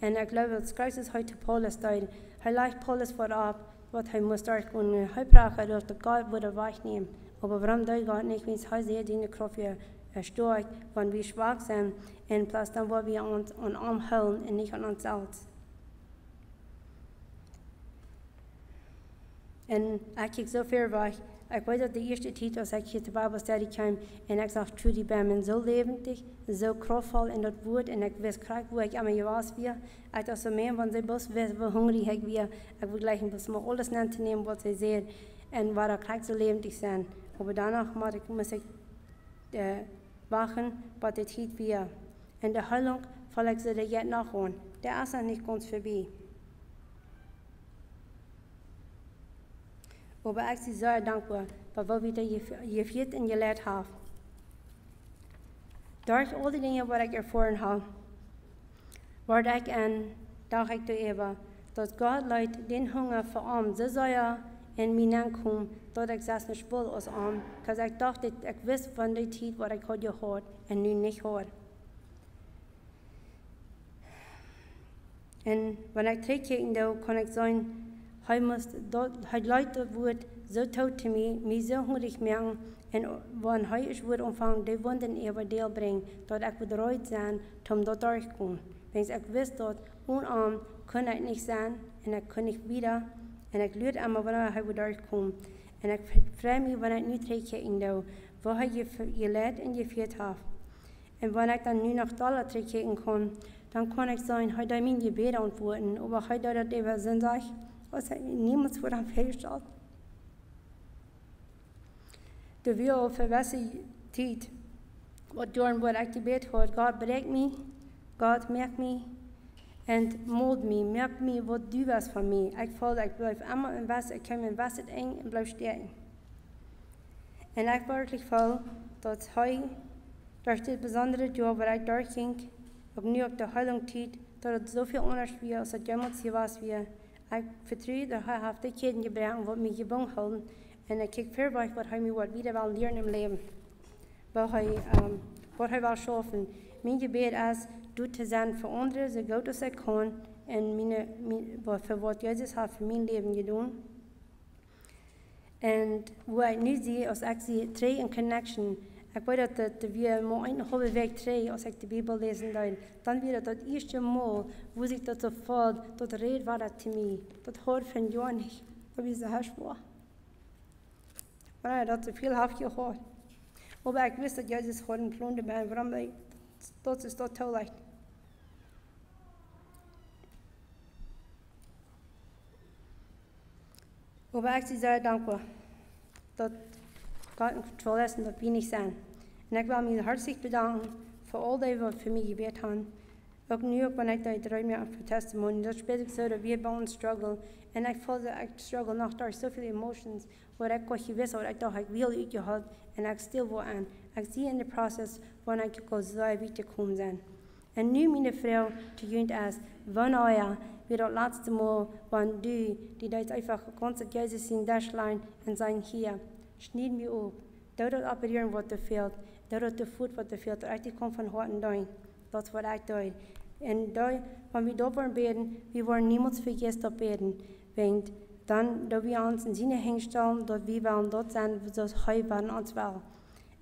Und ich glaube, das Kreuz ist heute Paulus da. Er legt Paulus vor ab, was er muss durchgehen. Er braucht durch den Gott, wo er wegnehmen. Aber warum tut Gott nicht, wenn es heute die Kraft stark, wenn wir schwach sind, und plus dann, wo wir uns an Arm halten und nicht an uns selbst. Und ich kijk so ver weg. Ik weet dat de eerste tijd als ik hier te Bijbelstudie kwam en ik zag Trudy Bamman zo levendig, zo krachtvol in dat woord en ik wist graag hoe ik aan je was weer. Ik dacht zo meer, want ze best wist hoe hungrig ik weer. Ik wil gleich een maar alles nemen te nemen wat ze zei en waar ik graag zo levendig zijn. Maar daarna moest ik wachten wat de tijd weer. En de heilung val ik ze er jetzt nog aan. Der is er niet ganz voorbij. Aber ich bin sehr dankbar, für was wir geführt und gelehrt haben. Durch all die Dinge, die ich erfahren habe, werde ich dachte ich darüber, dass Gott Leute den Hunger für Arm so sehr in mir ankommt, dass ich das nicht will aus Arm, weil ich dachte, ich wusste von der Zeit, was ich heute gehört und nun nicht hört. Und wenn ich zurückkicke, kann ich sagen, hij leidt dat woord zo tot te mij zo hungrig merken. En wanneer hij het woord ontvangt, die wonden even deel brengt, dat ik bereid zijn om dat door te komen. Want ik wist dat onarm kon ik niet zijn en ik kon niet wieder. En ik leerde allemaal wanneer hij door te komen. En ik vraag me wanneer ik nu terugkijken doe, wat hij geleerd en gevierd heeft. En wanneer ik dan nu nog dollar terugkijken kan, dan kan ik zeggen, hij heeft mijn gebeden antwoorden, maar hij doet dat even zinnig. Was niemand voor hem feststelt. De wil verwassen tijd, wat door wat ik gebed hoor, God bereikt me, God merkt me, en mold me, merkt me wat du was van me. Ik voel dat ik blijf allemaal in was, ik kan mijn was het eng en blijf sterken. En ik werkelijk voel dat hij, door dit bijzondere job waar ik doorging, ook nu op de heilung tijd, dat het zoveel anders weer als het jemals hier was weer. Ik vertrouw dat hij heeft de kinderen gebracht wat mij gewoon houden. En ik kijk ver weg wat hij mij wat wieder wil leren in leven. Wat hij wil schaffen. Mijn gebed is, doet te zijn voor anderen zo goed als ik kan. En voor wat Jezus heeft voor mijn leven gedaan. En wat ik nu zie, als ik zie twee in connection. Ik weet dat we maar een halve week twee, als ik de Bijbel lezen dan weer dat eerste mal, wo zich dat zo voelt, dat red war dat te mij, dat hoort van jou niet, dat is de huisvrouw. Maar dat te veel heb gehoord. Maar ik wist dat Jezus gewoon een plan erbij, waarom dat is dat te licht. Maar ik zie zeer dankbaar dat God in controle is en dat we niet zijn. En ik wil me hartstikke bedanken voor al die wat voor mij gebeurd hebben. Ook nu, ook wanneer ik dat draai me af voor testimony, dat is ik zo dat we bij ons struggle. En ik voel dat ik struggle nog door zoveel emotions, waar ik wat gewist had, ik dacht ik wil uitgehad en ik stil wil aan. Ik zie in de proces wanneer ik zo weer te komen zijn. En nu mijn vrouw te junt is, wanneer weer dat laatste mal, wanneer die dat einfach constant Jezus in Dashlijn en zijn hier. Schneid me op. Dat het opereren wat er veelt. Dat het de voet wat er veelt. Dat komt van hart en doen. Dat is wat ik doe. En wanneer we daarvoor bidden, we worden niemand vergeten op bidden. Want dan dat we ons in zijn heen stellen, dat we willen dat zijn zoals hij van ons wil.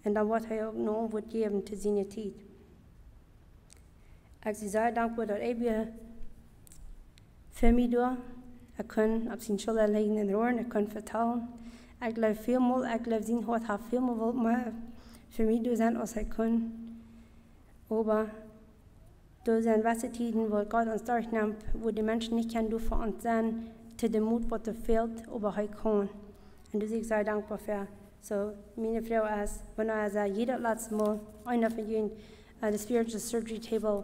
En dan wordt hij ook nog antwoord geven te zijn tijd. Ik ben zeer dankbaar dat hij weer voor mij doet. Ik kan op zijn schouder liggen en roeren. Ik kan vertellen. Ik geloof veel meer, ik geloof zien wat hij veel meer wil, maar voor mij doen zijn als hij kan. Maar door zijn wasse tijden, waar God ons doorneemt, waar de mensen niet kunnen doen voor ons zijn, te de moed wat er veelt, maar hij kan. En dus ik zeer dankbaar voor. So, mijn vrouw is, wanneer hij zei, jeder laatste mal, een van jullie, de spiritual surgery table,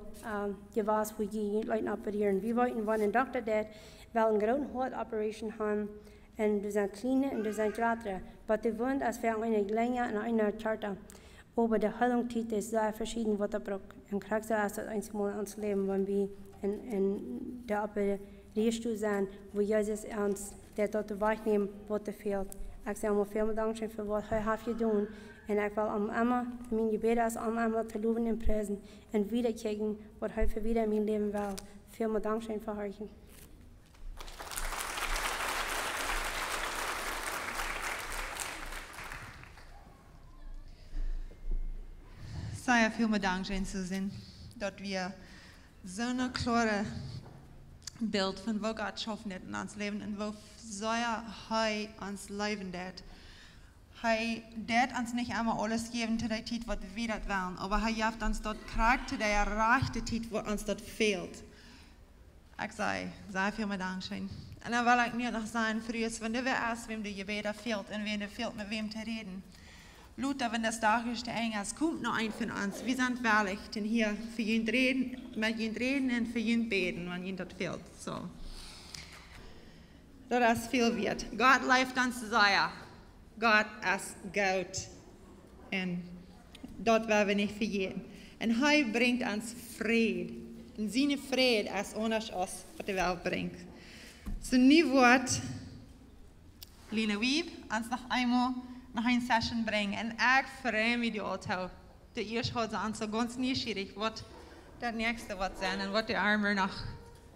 je was hoe je leiden opereren. We weten van een dokter dat wel een grote hartoperation hebben. En er zijn kleine en er zijn grotere. Maar de wond is veel een kleine en een charter. Aber die Heilungszeit ist sehr verschieden, was er braucht. Und kriegst du erst einmal ans Leben, wenn wir in der Riechstuhl sind, wo Jesus uns der dort wegnehmen, was er fehlt. Ich sage mal vielen Dank für was er hat getan. Und ich will immer, mein Gebet ist, immer zu loben und preisen und wieder kriegen, was er für wieder in mein Leben will. Vielen Dank für euch. Sehr vielen Dank, Susan, dass wir so ein klares Bild von wo Gott schaffen hat in uns Leben und wo sehr er uns leben hat. Er uns nicht einmal alles geben zu der Zeit, was wir das wollen, aber er gibt uns dort Kraft zu der rechten Zeit, wo uns dort fehlt. Ich sage, sehr vielen Dank. Und dann will ich nicht noch sagen, früher, wenn du erst, wem die Gebete fehlt und wenn du fehlt, mit wem zu reden. Luther, wenn das Tag ist, der eng ist, kommt noch ein von uns. Wir sind ehrlich, denn hier für ihn reden, mit ihn reden und für ihn beten, wenn ihn dort fehlt. So. Das ist viel wert. Gott lebt uns sehr. Gott ist gut. Und dort werden wir nicht vergehen. Und er bringt uns Frieden. Und seine Friede ist anders als was die Welt bringt. So, nu wird Lina Wieb uns noch einmal nach einer Session brengen. En ik freue mich die Auto. De eerste had ze aan zo ganz nieuwsgierig wat dat nächste wat zijn en wat de armer nog,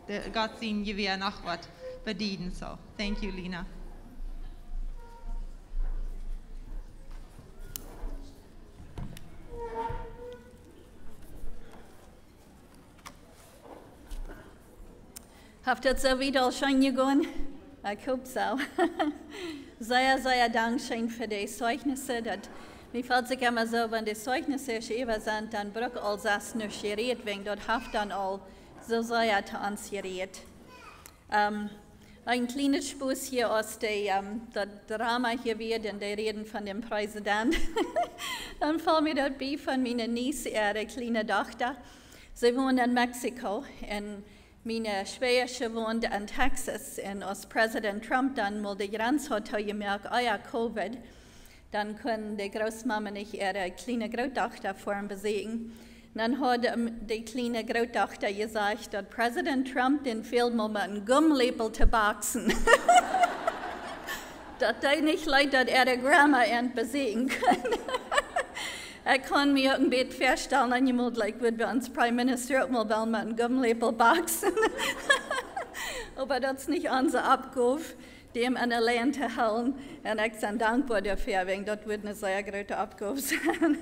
de God zien je weer nog wat bedienen. So, thank you, Lina. Habt ihr so wieder schon gegangen? Ich hoffe so. Sehr Dankeschön für die Zeugnisse. Mir fällt sich immer so, wenn die Zeugnisse geschrieben sind, dann braucht all das nicht geredet werden. Dort hat dann all so sehr zu uns geredet. Ein kleines Spuß hier aus dem Drama hier wird, und die reden von dem Präsident. Dann fällt mir das bei von meiner Niece, ihre kleine Tochter. Sie wohnt in Mexiko. Meine Schwester wohnt in Texas und als Präsident Trump dann mal die Grenze hat gemerkt, ja, Covid, dann können die Großmama nicht ihre kleine Großtochter vorn besiegen. Dann hat die kleine Großtochter gesagt, dass Präsident Trump den fehlt mal mit einem Gummibärchen zu boxen. Dass die nicht leid, dass ihre Grandma besiegen können. Ich kann mir ein bisschen vorstellen, dass jemand wird bei uns Prime Minister auch mal mit einem Gummibärchen boxen. Aber das ist nicht unser Abgabe, dem in der Land zu halten. Und ich bin dankbar dafür, weil das wird eine sehr große Abgabe sein.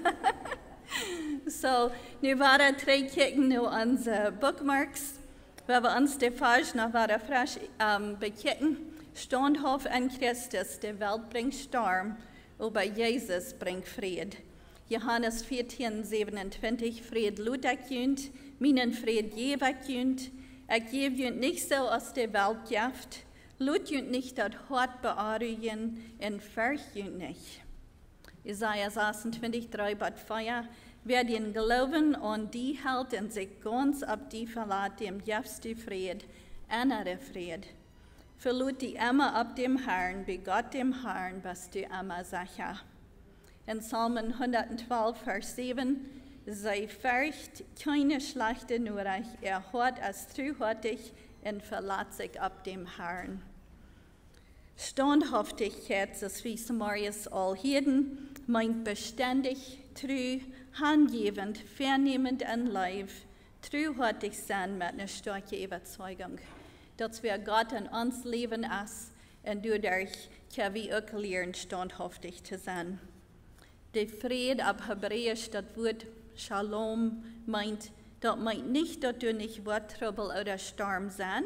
So, nu waren 3 Kicken nu unsere Bookmarks. Wir haben uns die Page noch weiter frisch bekicken. Standhaft an Christus, die Welt bringt Sturm, aber Jesus bringt Fried. Johannes 14:27, Fried Lut ich jünt, meinen Fried gebe ich jünt. Ich gebe jünt nicht so aus der Welt jaft, Lut jünt nicht das Hort bearbeiten und fürcht jünt nicht. Jesaja 26:3 bat Feuer, wer den Glauben und die hält und sich ganz ab die verlässt, dem jafst die Fried, andere Fried. Verlut die immer ab dem Herrn, bei Gott dem Herrn, was du immer sicher. In Psalmen 112, Vers 7, sei fürcht keine schlechte nur euch, hört als treuhärtig und verlässt sich ab dem Herrn. Standhaftigkeit, das wie Samarias Allheden, meint beständig, treu, handgebend, vernehmend an Leib, treuhärtig sein mit einer starken Überzeugung, dass wir Gott in uns leben ist und dadurch können wir auch lernen, standhaftig zu sein. Der Friede ab Hebräisch, das Wort Shalom, meint nicht, dass du nicht wird Trouble oder Sturm sein,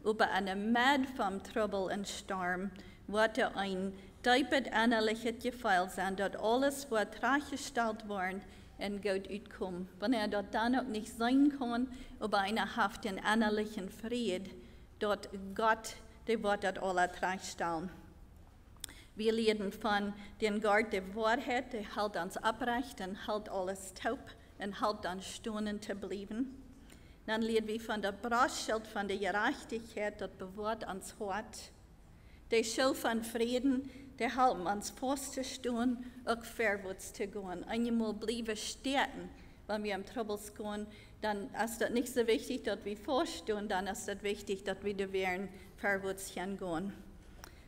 aber eine Mad vom Trouble und Sturm wird ein deepet innerliches Gefühl sein, dass alles wird dargestellt worden und Gott utkommt. Wenn das dann auch nicht sein kann, aber eine Haft in innerlichen Frieden, dort Gott, der wird das alles darstellen. Wir lernen von den Gott der Wahrheit, der hält uns abrecht und hält alles taub und hält uns stunden zu bleiben. Dann lernen wir von der Brauchschild von der Gerechtigkeit, das bewahrt uns Hort. Der Schild von Frieden, die helpen uns vorzustehen, auch vorwärts zu gehen. Einmal bleiben stehen, wenn wir im Trouble gehen, dann ist das nicht so wichtig, dass wir vorstehen, dann ist das wichtig, dass wir da werden vorwärts gehen.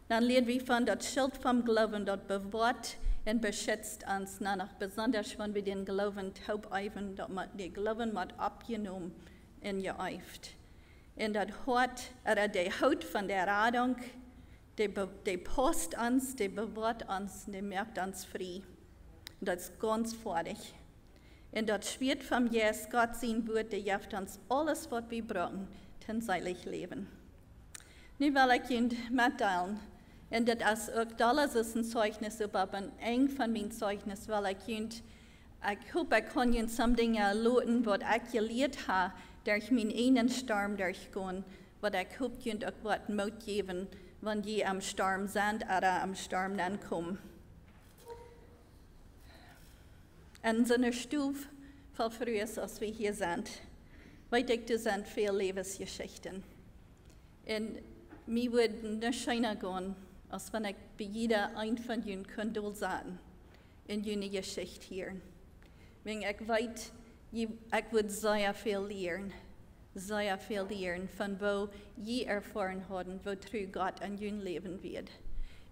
Dann lernen wir von das Schild vom Glauben, das bewahrt und beschützt uns, noch besonders wenn wir den Glauben taub eifen, dass man den Glauben mit abgenommen und geeift. Und das hat, die Haut von der Radung, die post uns, die bewahrt uns, die merkt uns frei. Und das ist ganz fertig. Und das Schwert vom Jesus, Gott sein Wort, der gibt uns alles, was wir brauchen, zum seilig Leben. Nu will ich Ihnen mitteilen, und das ist auch alles ist ein Zeugnis, aber ein eng von meinen Zeugnis, weil ich hoffe, ich kann Ihnen some Dinge loten, was ich gelernt habe, durch meinen einen Sturm durchgehen, was ich hoffe, Ihnen auch was Mut geben, wenn die am Sturm sind oder am Sturm dann kommen. In so einer Stufe von früher, als wir hier sind, weiß ich, das sind viele Lebensgeschichten. Und mir würde nicht scheiner gehen, als wenn ich bei jeder ein von ihnen könnte sagen, in jene Geschichte hier. Wenn ich weiß, ich würde sehr viel lernen, von wo je erfahren haben, wozu Gott an ihnen leben wird.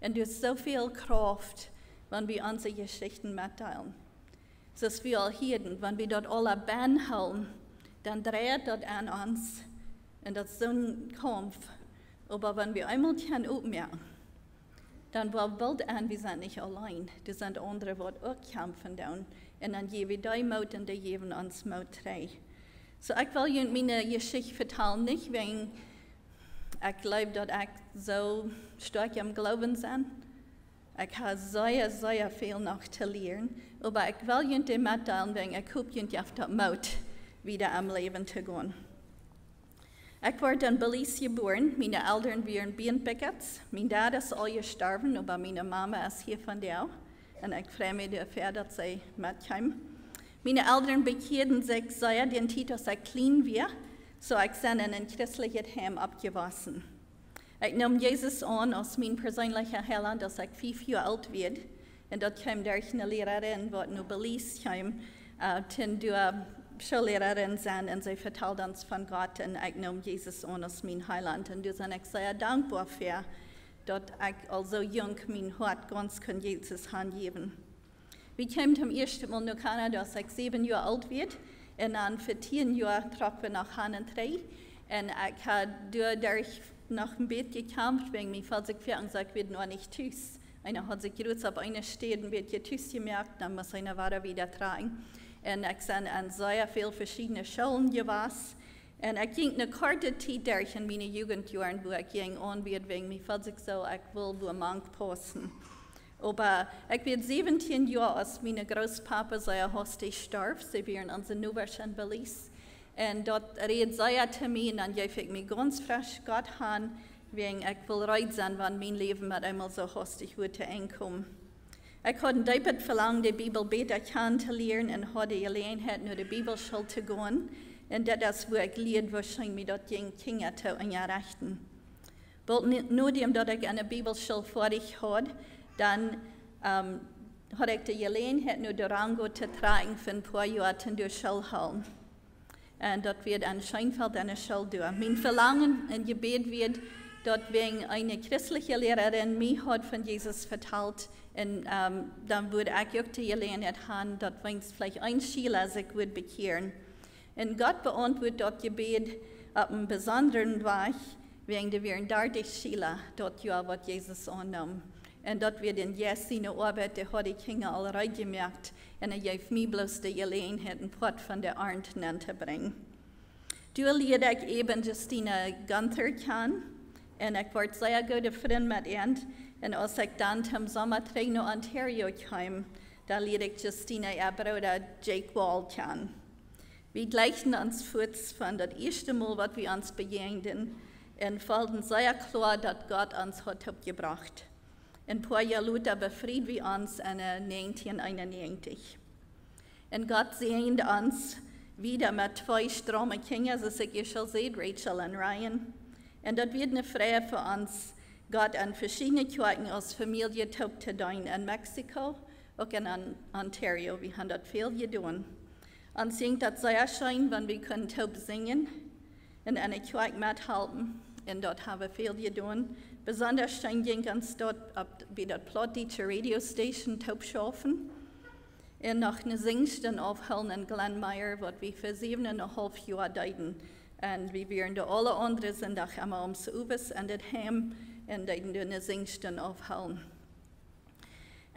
Und du hast so viel Kraft, wenn wir unsere Geschichten mitteilen. So dass wir all hier, wenn wir dort alle behandeln, dann dreht das an uns. Und das ist so ein Kampf. Aber wenn wir einmal aufmerken, dann war bald an, wir sind nicht allein. Das sind andere, die auch kämpfen. Und dann geben wir die Mut und die geben uns Mut drei. So ich will Ihnen meine Geschichte erzählen, nicht wegen, ich glaube, dass ich so stark im Glauben bin. Ich habe sehr, sehr viel noch zu lernen. Aber ich will Ihnen mitteilen, wegen ich hoffe, Ihnen auf den Mut, wieder am Leben zu gehen. Ich wurde in Belize geboren. Meine Eltern waren Bienenpickers. Mein Dad ist all gestorben, aber meine Mama ist hier von der. Und ich freue mich dafür, dass sie mitkam. Meine Eltern bekehrten sich sehr den Titel, dass ich klein war, so ich bin in ein christliches Heim abgewachsen. Ich nahm Jesus an als mein persönlicher Heiland, als ich 5 Jahre alt wurde. Und dort kam durch eine Lehrerin, die in Belize kam, Schullehrerin sein und sie vertellt uns von Gott und ich nahm Jesus an als mein Heiland. Und da bin ich sehr dankbar für, dass ich also jung mein Herz ganz von Jesus hingeben. Wir kamen zum ersten Mal nach Kanada, als ich 7 Jahre alt war. Und dann für 10 Jahre trocken wir nach Hanentrei. Und ich habe dadurch nach dem Bett gekämpft, wegen mir falls ich gesagt wird noch nicht tschüss. Einer hat sich gerührt, auf einer steht und wird tschüss gemerkt, dann muss einer weiter wieder tragen. Und ich bin an sehr vielen verschiedenen Schulen gewesen. Und ich ging eine kurze Zeit durch in meinen Jugendjahren, wo ich ging an wird, wegen mir falls ich so, ich will wo Mank posten. Aber ich war 17 Jahre, als meine Großpapa sehr hastig starb. Sie waren in Nubersch in Belize. Und dort redet sie zu mir, und dann gebe ich mich ganz frisch Gott an, wegen ich will reut sein, wenn mein Leben mit einmal so hastig würde einkommen. Ich hatte David verlangt, die Bibel besser kennenzulernen und hatte die Gelegenheit, nur die Bibelschule zu gehen. Und das ist, wo ich lehrt, wahrscheinlich dort die Kinder zu einrichten. Bald nachdem ich eine Bibelschule fertig hatte, dann hatte ich die Gelegenheit, nur Durango zu tragen für ein paar Jahre in der Schulhalle. Und dort wird ein Scheinfeld an der Schule durch. Mein Verlangen und Gebet wird, dort wegen eine christliche Lehrerin mir hat von Jesus vertellt. Und dann würde ich auch die Gelegenheit haben, dort wenigstens vielleicht ein Schüler sich wird bekehren. Und Gott beantwortet dort Gebet auf einen besonderen Weg, wegen der wären 30 Schüler dort ja, was Jesus annahm. Und dort wird in Jesus seine Arbeit, der hat die Kinder alle reingemerkt. Und er gab mir bloß die Gelegenheit, einen Pott von der Arndt zu bringen. Du lernte ich eben Justina Gunther kennen. Und ich wurde sehr gute Freund mit ihr. Und als ich dann zum Sommertraining nach Ontario kam, da lernte ich Justina, ihr Bruder Jake Wall kennen. Wir gleichen uns kurz von das erste Mal, was wir uns begegneten. Und fanden sehr klar, dass Gott uns hat gebracht. Ein paar Jahre später befrieden wir uns in 1991. Und Gott segnet uns wieder mit 2 stramme Kinder, so ich schon seht, Rachel und Ryan. Und das wird eine Freude für uns, Gott an verschiedene Kirchen aus Familie taub zu tun in Mexiko, auch in Ontario. Wir haben dort viel getan. Und singt das sehr schön, wenn wir können taub singen, in einer Kirche mithalten. Und dort haben wir viel getan. Besonders schön ging uns dort, wie das Plattdeutsche Radiostation taub schaffen. Und noch eine Singstunde aufholen in Glenmire, was wir für 7,5 Jahre deuten. Und wir wären da alle anderen sind auch immer ums Ubers und das Heim und deuten da eine Singstunde aufholen.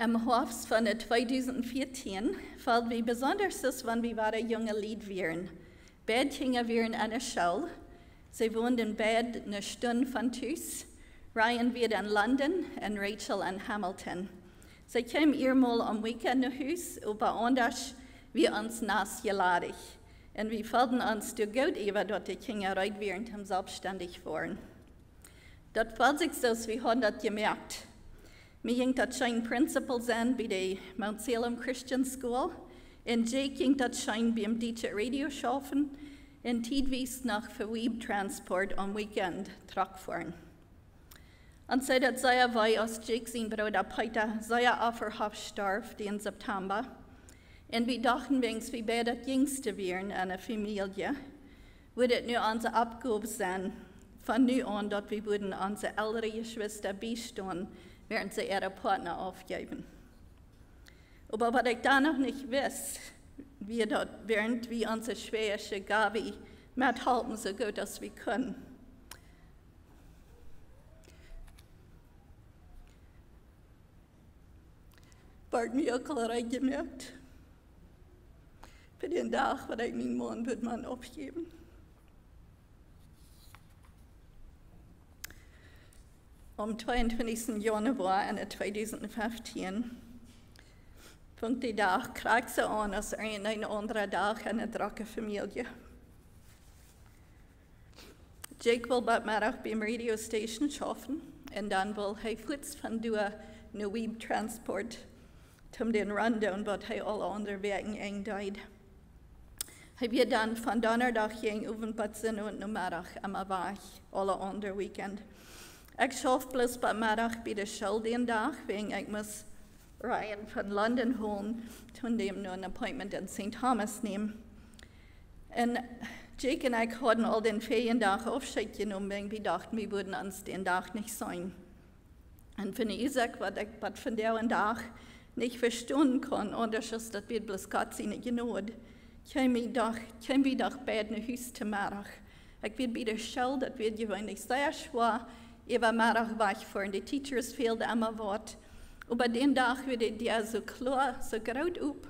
Im Herbst von 2014 fällt wir besonders das, wenn wir waren junge Lied wären. Beide Kinder wären an der Schule. Sie wohnen in Bed eine Stunde von Tus. Ryan wird in London und Rachel in Hamilton. Sie kamen einmal am Weekend nach Haus, aber anders wir uns nass geladen. Und wir fühlten uns zu gut über, dass die Kinder reut während dem selbstständig waren. Das fällt sich so, wir haben das gemerkt. Mir ging das schon Principal sein bei der Mount Salem Christian School. Und Jake ging das schon beim Deutsche Radio schaffen. Und zeitweise nach Verweib-Transport am Weekend zurückfahren. Und so dat sei wij als Jake zijn Bruder Peter sehr afverhaft starf in September. Und wir dachten wenigstens, wie bei das Jüngste wären in einer Familie, würde es nur unsere Abgabe sein, von nun an, dass wir würden unsere ältere Geschwister beistehen, während sie ihre Partner aufgeben. Aber was ich da noch nicht weiß, wir dort, während wir unsere schwäche Gabe mithalten, so gut als wir können. Bald mir auch gemerkt, für den Tag, wo ich meinen Mann wird man aufgeben. Am 22. Januar 2015 fängt der Tag krank so an, als ein anderer Tag in einer drache Familie. Jake will bald Mittag beim Radiostation schaffen und dann will er kurz von durch eine Web-Transport zum den Rundown, was er alle anderen Wegen eingeht. Er wird dann von Donnerstag gegen Abend und Mittag immer wach, alle anderen Weekend. Ich schaffe bloß bei Mittag bei der Schule den Tag, wegen ich muss Ryan von London holen, von dem nur ein Appointment in St. Thomas nehmen. Und Jake und ich hatten all den Ferientag Aufschied genommen, weil wir dachten, wir würden uns den Tag nicht sein. Und von Isaac, was von der Tag nicht verstehen kann, anders ist, das wird bloß Gott seine Gnade. Können wir doch beide nach Hause zu Mittag. Ich werde bei der Schule, das wird gewöhnlich sehr schwer, über Mittag wegfahren. Die Teachers fehlen immer Wort. Aber den Tag wird der so klar, so groß up,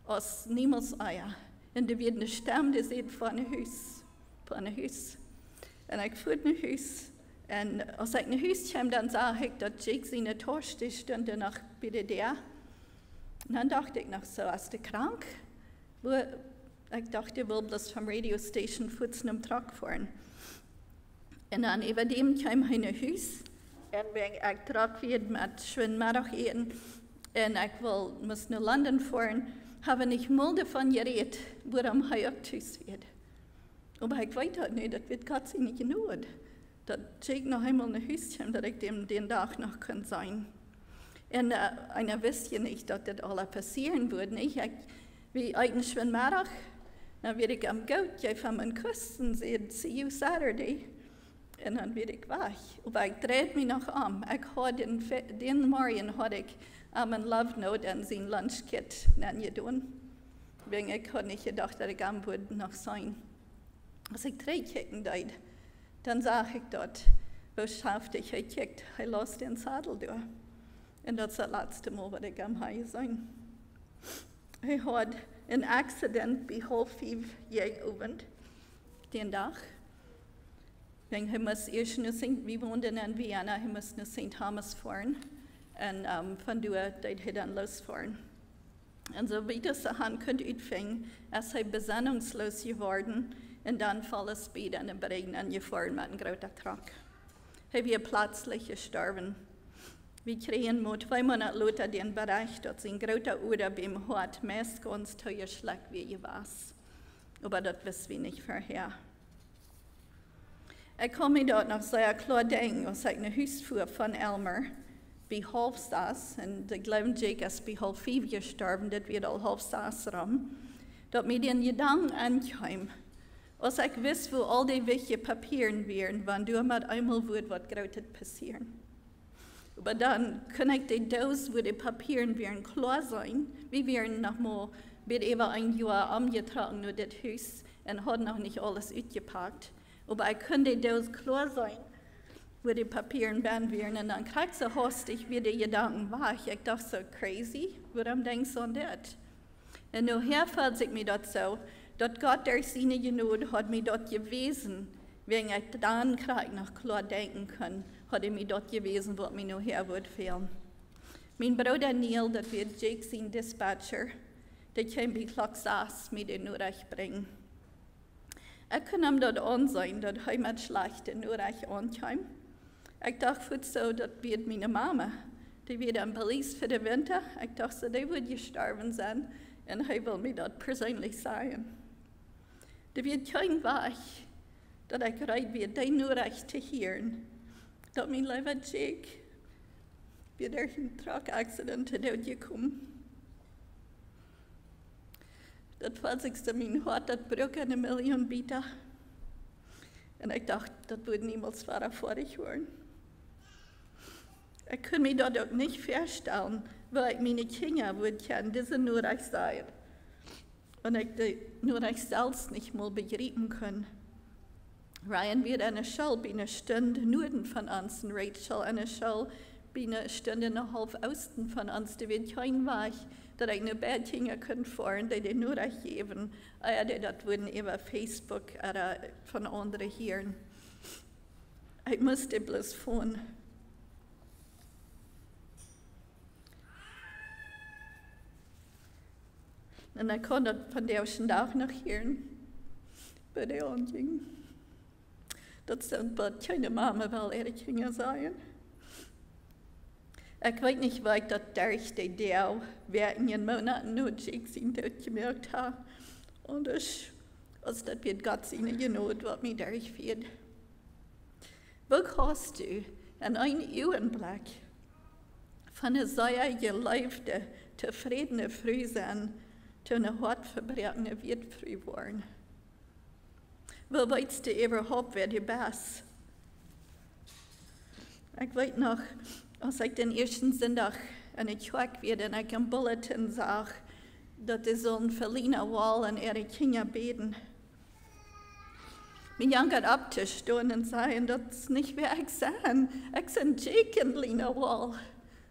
als niemals Eier. Und da wird eine Stimme, die sieht von einem Haus. Und ich fuhr nach Haus. Und als ich nach Haus kam, dann sah ich, dass Jake seine Tochter stand danach bei der. Und dann dachte ich noch so, ist der krank? Ich dachte, er will bloß vom Radiostation futzen am Truck fahren. Und dann über dem kam ich nach Haus. Und wenn ich drauf wird mit schönen Mittag eten und ich muss nach London fahren, habe ich mal davon geredet, worum ich abtüß wird. Aber ich weiß halt nicht, das wird Gott sei nicht genug. Dass ich noch einmal nach Hause komme, dass ich dem den Tag noch sein kann. Und einer wisst ja nicht, dass das alles passieren würde. Wie einen schönen Mittag, dann werde ich am Goat, ich von meinen Küsten sehen, see you Saturday. Und dann werde ich weg. Aber ich drehe mich noch um. Den Morgen hatte ich einen Love Note an sein Lunchkit getan. Wegen ich hatte nicht gedacht, dass ich am würde noch sein. Als ich drehe kicken deed, dann sah ich dort, wo schafft ich gekickt, ich los den Sattel durch. Und das ist das letzte Mal, was ich am Hause sein. Ich hatte ein Accident bei 4:30 jeden Abend, den Tag. Wir wohnen in Vienna, ich muss nach St. Thomas fahren und von dort dann losfahren. Und so wie das an könnte anfangen, ist er besinnungslos geworden und dann voll es Speed an den Bergen angefahren mit einem großen Truck. Er wird plötzlich gestorben. Wir kriegen mit 2 Monate später den Bericht, dass sein großer Uhr beim Hort meist ganz teuer schlägt wie was. Aber das wissen wir nicht vorher. Ik kon me dat nog zeer klar denken als ik naar huis voer van Elmer. Bij half 6, en de geloof ik is bij half 5 gestorven, dat werd al half 6 ram. Dat me den gedanken aankwam. Als ik wist wo al die wichtige papieren wären, wann du met eenmaal wordt wat groot passieren. Maar dan kon ik die doos wo die papieren wären klar zijn. We wären nog maar bij even een jaar omgetragen naar dit huis en hadden nog niet alles uitgepakt. Maar ik kon die doos klar zijn, wo die papieren wären en dan kreeg ze hastig weer die gedanken weg. Ik dacht so crazy, waarom denkst du aan dit? En nu herfällt ik me dat zo, dat Gott durch seine Genade hat mir dort gewesen, wenn ich dann noch klar denken kann, hat mir dort gewesen, was mir noch her wird fehlen. Mein Bruder Neil, das wird Jake sein Dispatcher, der kann bei Klock 6 mit in Nurech bringen. Ich kann ihm dort ansehen, dass er mit schlecht in Nurech ankam. Ich dachte so, das wird meine Mama, die wird am Police für den Winter. Ich dachte so, die wird gestorben sein und er will mir das persönlich sagen. Er wird kein Weg, dass ich bereit bin, dein Nurech zu hören, dass mein lieber Jake wird durch einen Truck-Accident gekommen. Das falsigste mein Hart, das braucht 1 Million Bieter. Und ich dachte, das würde niemals vor ich hören. Ich kann mir das auch nicht vorstellen, weil ich meine Kinder würde kennen, diese Nurech sein. Und ich nur ich selbst nicht mal begreifen kann. Ryan wird eine Schule bei einer Stunde Norden von uns, und Rachel eine Schule bei einer Stunde und eine halb Osten von uns. Da wird kein Weg, dass ich eine Bettchen können fahren, die den nur geben, die das würden über Facebook oder von anderen hören. Ich musste bloß fahren. Und ich konnte von der Tag noch hören, bei der anging. Dat sind bald keine Mama, weil ihre Kinder sein. Ich weiß nicht, wie ich das durch die Dauer während den Monaten nur Jake sein Tod gemerkt habe. Und das wird Gott seine Genade, was mich durchführt. Wo hast du in einem Augenblick von einer sehr geleibten, zufriedenen Frau sein, zu einer hartverbreitenden Wirtfrau geworden? Wo weißt du überhaupt, wer du bist? Ich weiß noch, als ich den ersten Sonntag in der Kirche werde und ich im Bulletin sah, dass die sollen für Lina Wall und ihre Kinder beten. Mein Junge abzustehen und sagen, das ist nicht wer ich bin. Ich bin Jake und Lina Wall.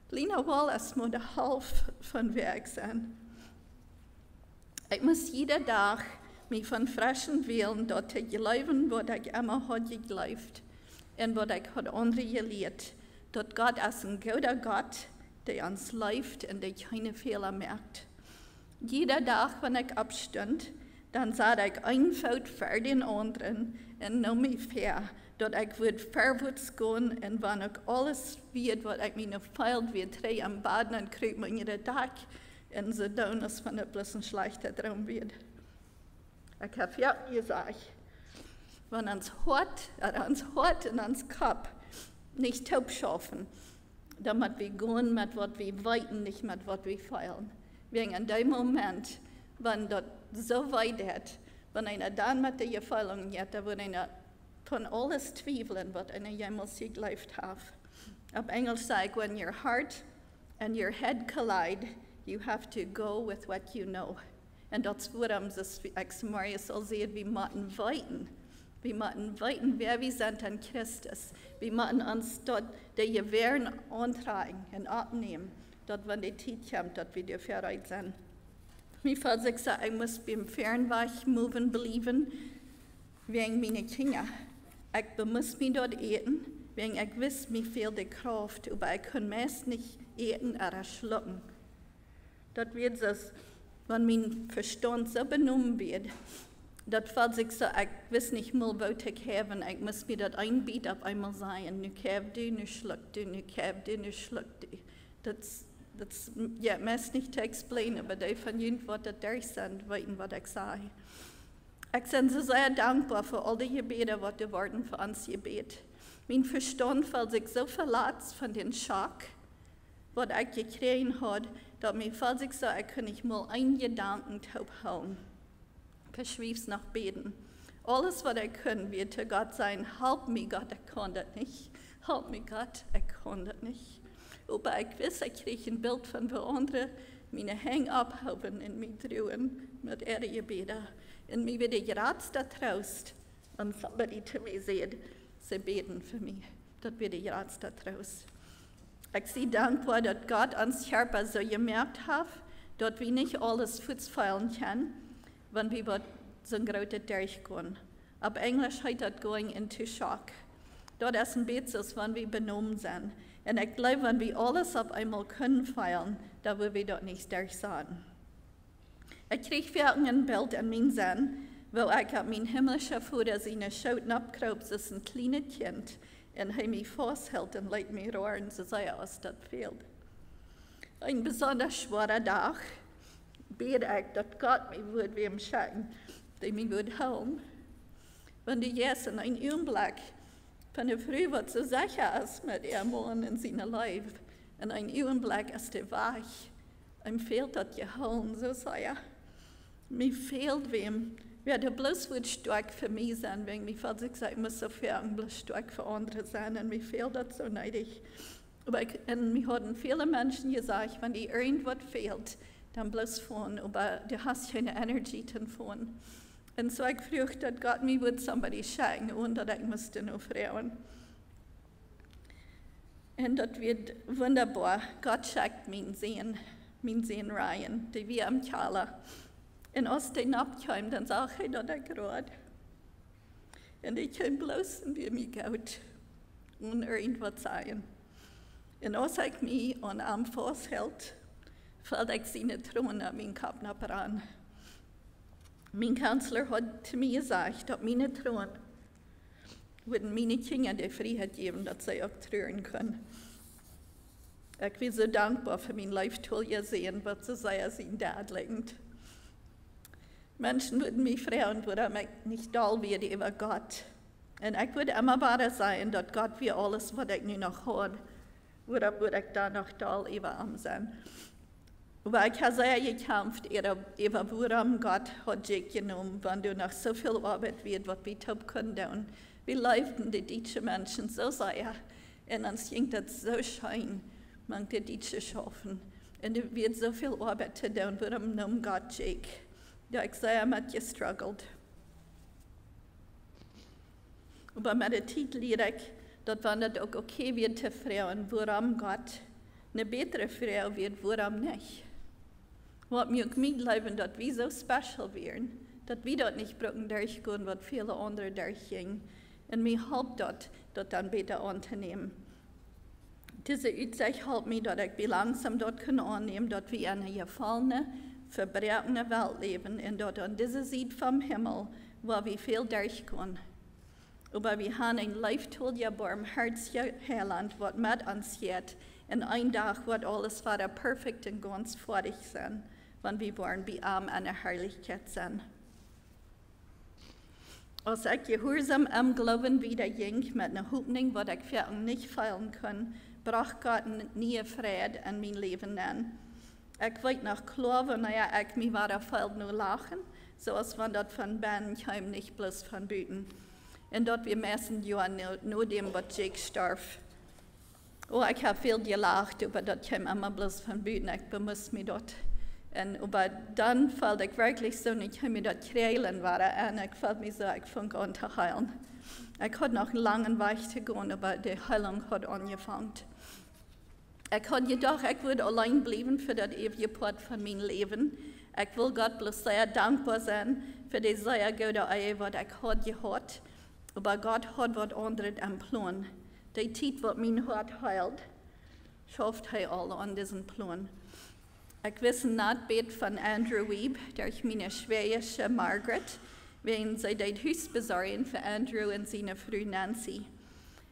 Lina Wall ist nur der Hälfte von wer ich bin. Ich muss jeden Tag mich von frischen Willen dort glauben, was ich immer hat geglaubt und was ich hat andere gelehrt, dass Gott ist ein guter Gott, der uns läuft und der keine Fehler merkt. Jeder Tag, wenn ich abstund, dann sah ich ein Fout für den anderen und nahm mich fair, dass ich vorwärts gehen und wenn ich alles wird, was ich mir noch feilt, wie drei am Baden und kriege mir jeden Tag und so tun, dass man bloß ein schlechter Traum wird. Ich habe ja gesagt, wenn uns Hort und uns Kopf nicht taub schaffen, damit wir gehen mit was wir weiten, nicht mit was wir feilen. Wegen in dem Moment, wenn das so weit ist, wenn einer dann mit der Gefeilung hat, da wird einer von alles zweifeln, was einer jemals geglaubt hat. Auf Englisch sage ich, when your heart and your head collide, you have to go with what you know. Und das worum es Maria soll sehen, wir müssen weiten. Wir müssen weiten, wer wir sind an Christus. Wir müssen uns dort die Gewehren antragen und abnehmen, dort, wenn die Zeit kommt, dass wir dafür bereit sind. Mir fällt sich so, ich muss beim Fernweg moven bleiben, wegen meiner Kinder. Ich muss mich dort eten, wegen ich weiß, mir fehlt die Kraft, aber ich kann meist nicht eten oder schlucken. Das wird es. Wenn mein Verstand so benommen wird, das fällt sich so, ich weiß nicht mal, wo ich habe, ich muss mir das ein Beat auf einmal sagen, nu käb du, nu schluck du, nu käb du, nu schluck du. Das ja, meist nicht zu explainen, aber die von jenen, was das durch sind, wissen, was ich sage. Ich bin so sehr dankbar für all die Gebete, die da worden für uns gebeten. Mein Verstand fällt sich so verletzt von dem Schock, was ich gekriegt habe, dass mir fällt sich so, ich kann nicht mal einen Gedanken taub hauen. Ich schrieb's nach beten. Alles, was ich kann, wird zu Gott sein, help mir Gott, ich kann das nicht. Help mir Gott, ich kann das nicht. Aber ich weiß, ich kriege ein Bild von anderen, meine Hänge abhaben und mich drüben mit ihren Gebeten. Und mir wird jetzt der Trost, wenn somebody to me sagt, sie beten für mich. Das wird jetzt der Trost. Ich bin dankbar, dass Gott uns Körper so gemerkt hat, dass wir nicht alles fortfallen können, wenn wir so ein großes durchgehen. Auf Englisch heißt das going into shock. Das ist ein bisschen, wenn wir benommen sind. Und ich glaube, wenn wir alles auf einmal können feiern, dann will wir das nicht durchsehen. Ich kriege wirklich ein Bild in meinen Sinn, wo ich auf mein himmlischer Vater seine Schoten abkrops als ein kleines Kind und er mich festhält und lässt mich rohren, so sei aus das fehlt. Ein besonders schwerer Tag bete ich, dass Gott mich würde wem schenken, der mich würde helfen. Wenn die jetzt in einem Augenblick von der Früh, was so sicher ist mit ihrem Mann in seinem Leben, in einem Augenblick ist der weich. Ihm fehlt das Gehauen, so sehr. Mir fehlt wem. Wer bloß wird stark für mich sein, wenn mir fällt sich ich muss so viel bloß stark für andere sein, und mir fehlt das so neidig. Aber mir haben viele Menschen gesagt, wenn dir irgendwas fehlt, dann bloß von, aber du hast keine Energie davon. Und so ich fürchte, dass Gott mir wird somebody schenken, und dass ich musste noch fragen. Und das wird wunderbar. Gott schenkt mein Sehen rein, die wir am Keller. Und als den abkommt, dann sage ich, dass ich gerade. Und ich kann bloß wie mir geht und irgendwas sagen. Und als ich mich an Arm festhält, fällt ich seine Throne an meinen Kopf ran. Mein Kanzler hat zu mir gesagt, dass meine Throne würden meine Kinder die Freiheit geben, dass sie auch trauern können. Ich bin so dankbar für mein Life-Tool sehen, was so sehr sie in der liegt. Menschen würden mich fragen, warum ich nicht doll werde über Gott. Und ich würde immer weiter sein, dass Gott wie alles, was ich nur noch habe, warum würde ich da noch doll über ihm sein. Aber ich habe sehr gekämpft, über warum Gott hat dich genommen, wenn du noch so viel Arbeit wird, was wir tun können. Wir leiden die deutschen Menschen so sehr, und uns ging das so schön, man die Deutsche schaffen. Und es wird so viel Arbeit zu tun, warum nimmt Gott dich? Ja, ich sehr mit gestruggelt. Aber mit der Titel lehre ich, dass wenn es auch okay wird zu fragen, warum Gott eine bessere Frau wird, warum nicht? Was mir auch mitleiden, dass wir so special wären, dass wir dort nicht brauchen durchgehen, was viele andere durchgehen. Und mir hilft das dann besser anzunehmen. Diese Aussicht hilft mir, dass ich langsam dort annehmen kann, dass wir eine gefallene, verbrochene Welt leben und dort an dieser Seite vom Himmel, wo wir viel durchgehen. Aber wir haben ein Life-Tool im herzigen Heiland, was mit uns geht, und ein Tag wird alles wieder perfekt und ganz fertig sein, wenn wir wollen bei ihm in der Herrlichkeit sind. Als ich gehorsam am Glauben wieder ging, mit einer Hoffnung, was ich für ihn nicht feilen kann, brach Gott nie Frieden in mein Leben an. Ich weiß noch klar, wenn ich mich wieder fällt, nur lachen, so als wenn das von Binnen kam, nicht bloß von Büten. Und dort wir messen ja nur dem, was Jake starb. Oh, ich habe viel gelacht, aber das kam immer bloß von Büten, ich bemusste mich dort. Aber dann fällt ich wirklich so, ich habe mir das Krälen war und ich fällt mir so, ich fange an zu heilen. Ich hatte noch einen langen Weg zu gehen, aber die Heilung hat angefangen. Ich habe gedacht, ich würde allein bleiben für das ewige Part von meinem Leben. Ich will Gott bloß sehr dankbar sein für die sehr gute Ehe, was ich hatte gehabt. Aber Gott hat was anderes am Plan. Die Zeit, was mein Hart heilt, schafft er alle an diesen Plan. Ich weiß nicht bet von Andrew Weeb, durch meine schwäbische Margaret, wenn sie das Haus besorgen für Andrew und seine Frau Nancy.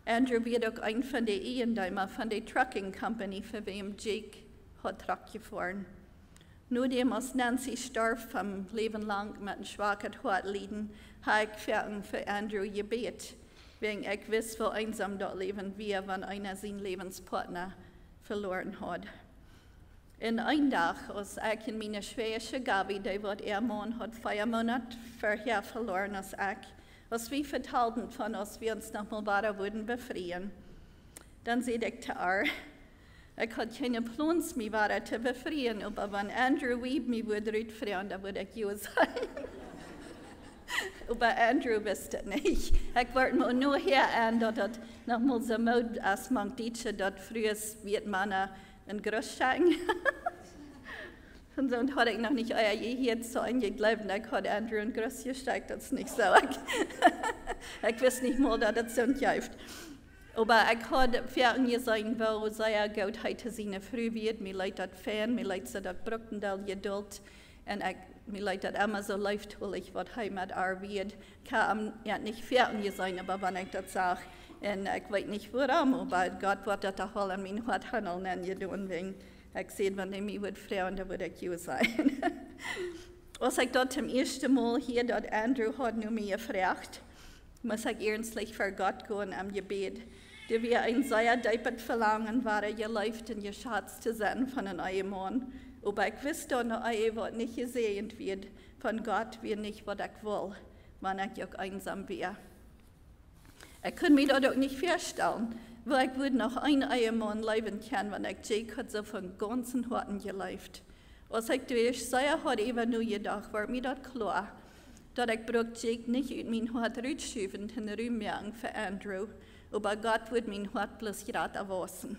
Andrew wird auch ein von den Ehenteimer von der Trucking Company, für wem Jake hat Truck gefahren. Nachdem als Nancy starb vom Leben lang mit einem schwachen Hartleiden, habe ich für Andrew gebeten, wegen ich wusste, wie einsam dort leben wir, wenn einer seinen Lebenspartner verloren hat. In einem Tag, als ich in meine Schwester Gabi, die wird Mann hat 4 Monate vorher verloren als ich, als wir vertauschten von uns, wir uns nochmal weiter würden befreien. Dann sehe ich zu ihr, ich hatte keine Plans, mich weiter zu befreien, aber wenn Andrew Weeb mich würde befreien, dann würde ich ja sein. Aber Andrew wusste nicht. Ich wollte mir nur hier an, dass es nochmal so Mode als man Deutsche, dass früher wird man ein Groß schenken. Und so hatte ich noch nicht euer je hier zu eingeglaubt, ich hatte Andrew ein Groß gesteckt, das ist nicht so. Ich wusste nicht mal, dass das so läuft. Aber ich hatte fertig gesagt, wo sehr gut heute seine Früh wird, mir leid das Fan, mir leid so das Bruckendal Geduld, und mir leid das immer so läuft, weil ich was Heimat wird. Ich kann nicht fertig sein, aber wenn ich das sage, und ich weiß nicht warum, aber Gott wird das auch an mein Hart handeln, und ich tun wegen, ich sehe, wenn ich mich freuen, dann würde ich ja sein. Als ich dort zum ersten Mal hier, dort Andrew hat nur mir gefragt, muss ich ernstlich vor Gott gehen am Gebet, der wir ein sehr deepes Verlangen war, ihr Leib in ihr Schatz zu setzen von einem Ehemann. Aber ich wusste, dass ein Ehe wird nicht gesehen wird von Gott, wie nicht, was ich will, wenn ich auch einsam wäre. Ich konnte mir das auch nicht vorstellen, weil ich würde noch ein Ehemann leben können, wenn ich Jake hat so von ganzen Herzen gelebt. Als ich durch sehr hart eben nur gedacht, war mir das klar, dass ich Jake nicht in mein Hart rausschieben in den Raum für Andrew, aber Gott wird mein Hart bloß gerade erwachen.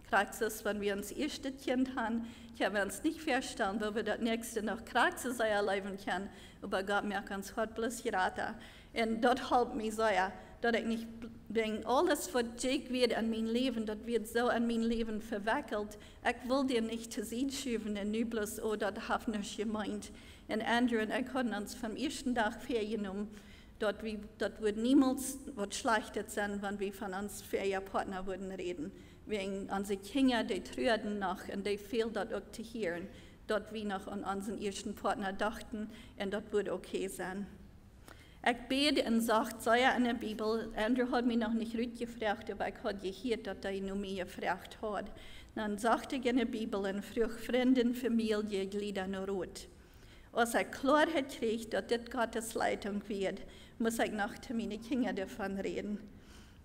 Praxis, wenn wir uns erste Kind haben, können wir uns nicht vorstellen, wo wir das nächste noch Praxis erleben können, aber Gott merkt uns Hart bloß gerade. Und das hilft mir sehr, dass ich nicht denke, alles, was Jake wird an mein Leben, das wird so an mein Leben verwickelt. Ich will dir nicht zu sehen schieben, und nur bloß, oh, das hat nicht gemeint. Und Andrew und ich haben uns vom ersten Tag vorgenommen, das wird niemals was Schlechtes sein, wenn wir von uns Ferienpartner würden reden. Wegen unsere Kinder, die trüden noch, und die fehlen das auch zu hören, dass wir noch an unseren ersten Partner dachten, und das wird okay sein. Ich bete und sagt, sei ja in der Bibel, Andrew hat mich noch nicht richtig gefragt, aber ich habe gehört, dass er nur mich gefragt hat. Dann sagte ich in der Bibel, und früh Freunde, Familie, Glieder nur rot. Als ich Klarheit kriege, dass das Gottes Leitung wird, muss ich noch zu meinen Kindern davon reden.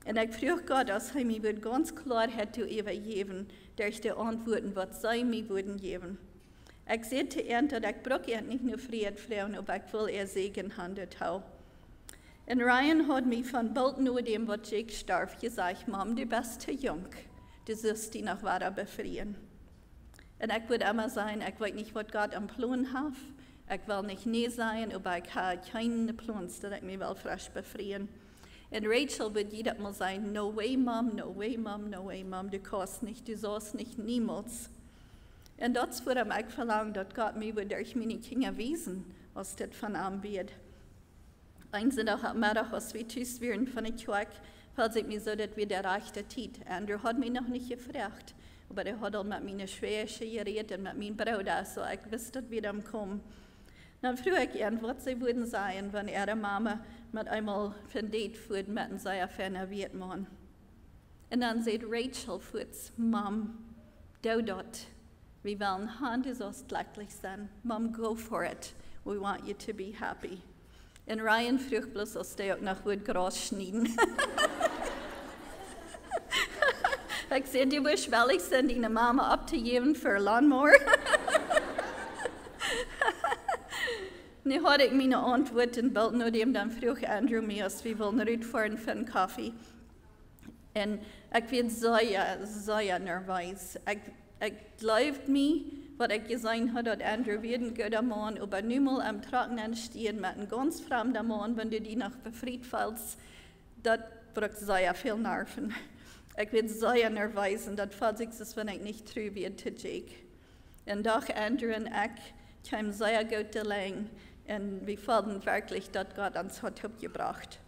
Und ich frage Gott, dass er mir ganz Klarheit zu übergeben, durch die Antworten, was sie mir würden geben. Ich sehe zu ihm, dass ich brauche nicht nur Frieden, Frauen, aber ich will ihr Segen haben, das auch. Und Ryan hat mich von bald nur dem, was Jake starb, gesagt, Mom, du bist zu jung, du sollst dich noch weiter befreien. Und ich würde immer sagen, ich weiß nicht, was Gott am Plan hat. Ich will nicht nee sein, aber ich habe keinen Plan, dass ich mich frisch befreien. Und Rachel wird jedes Mal sagen, no way, Mom, no way, Mom, no way, Mom, du kannst nicht, du sollst nicht, niemals. Und das würde ich verlangen, dass Gott mir durch meine Kinder wiesen, was das von ihm wird. Einzelnen am Mittag, als wir tschüss werden von der Kirche, fällt es mir so, dass wir der rechte Zeit. Andrew hat mich noch nicht gefragt, aber er hat auch mit meiner Schwester geredet und mit meinem Bruder, so ich wusste, dass wir dann kommen. Dann frage ich ihn, was sie würden sagen, wenn ihre Mama mit einmal von Date führt mit einem sehr ferner Vietmann. Und dann sagt Rachel kurz, Mom, du dort, wir wollen haben, du sollst glücklich sein. Mom, go for it. We want you to be happy. Und Ryan fragt bloß, als der auch noch wird Gras schneiden. Ich sehe, du wirst willig sein, deine Mama abzugeben für ein Lawnmower. Nu had ik mijn antwoord en belt naar hem, dan vroeg Andrew mij als we willen uitfahren voor een koffie. En ik werd zeer nerveus. Ik geloofde me, wat ik gezegd had, dat Andrew weer een goede man, aber nu mal am Trockenen stehen met een ganz fremder man, wenn du die nog befried fällst, dat braucht sehr viel Nerven. Ich werd sehr nerveus und das fällt sich, wenn ich nicht treu werde zu Jake. Und doch Andrew und ich kamen sehr gut allein. Und wir fanden wirklich, dass Gott uns hat gebracht.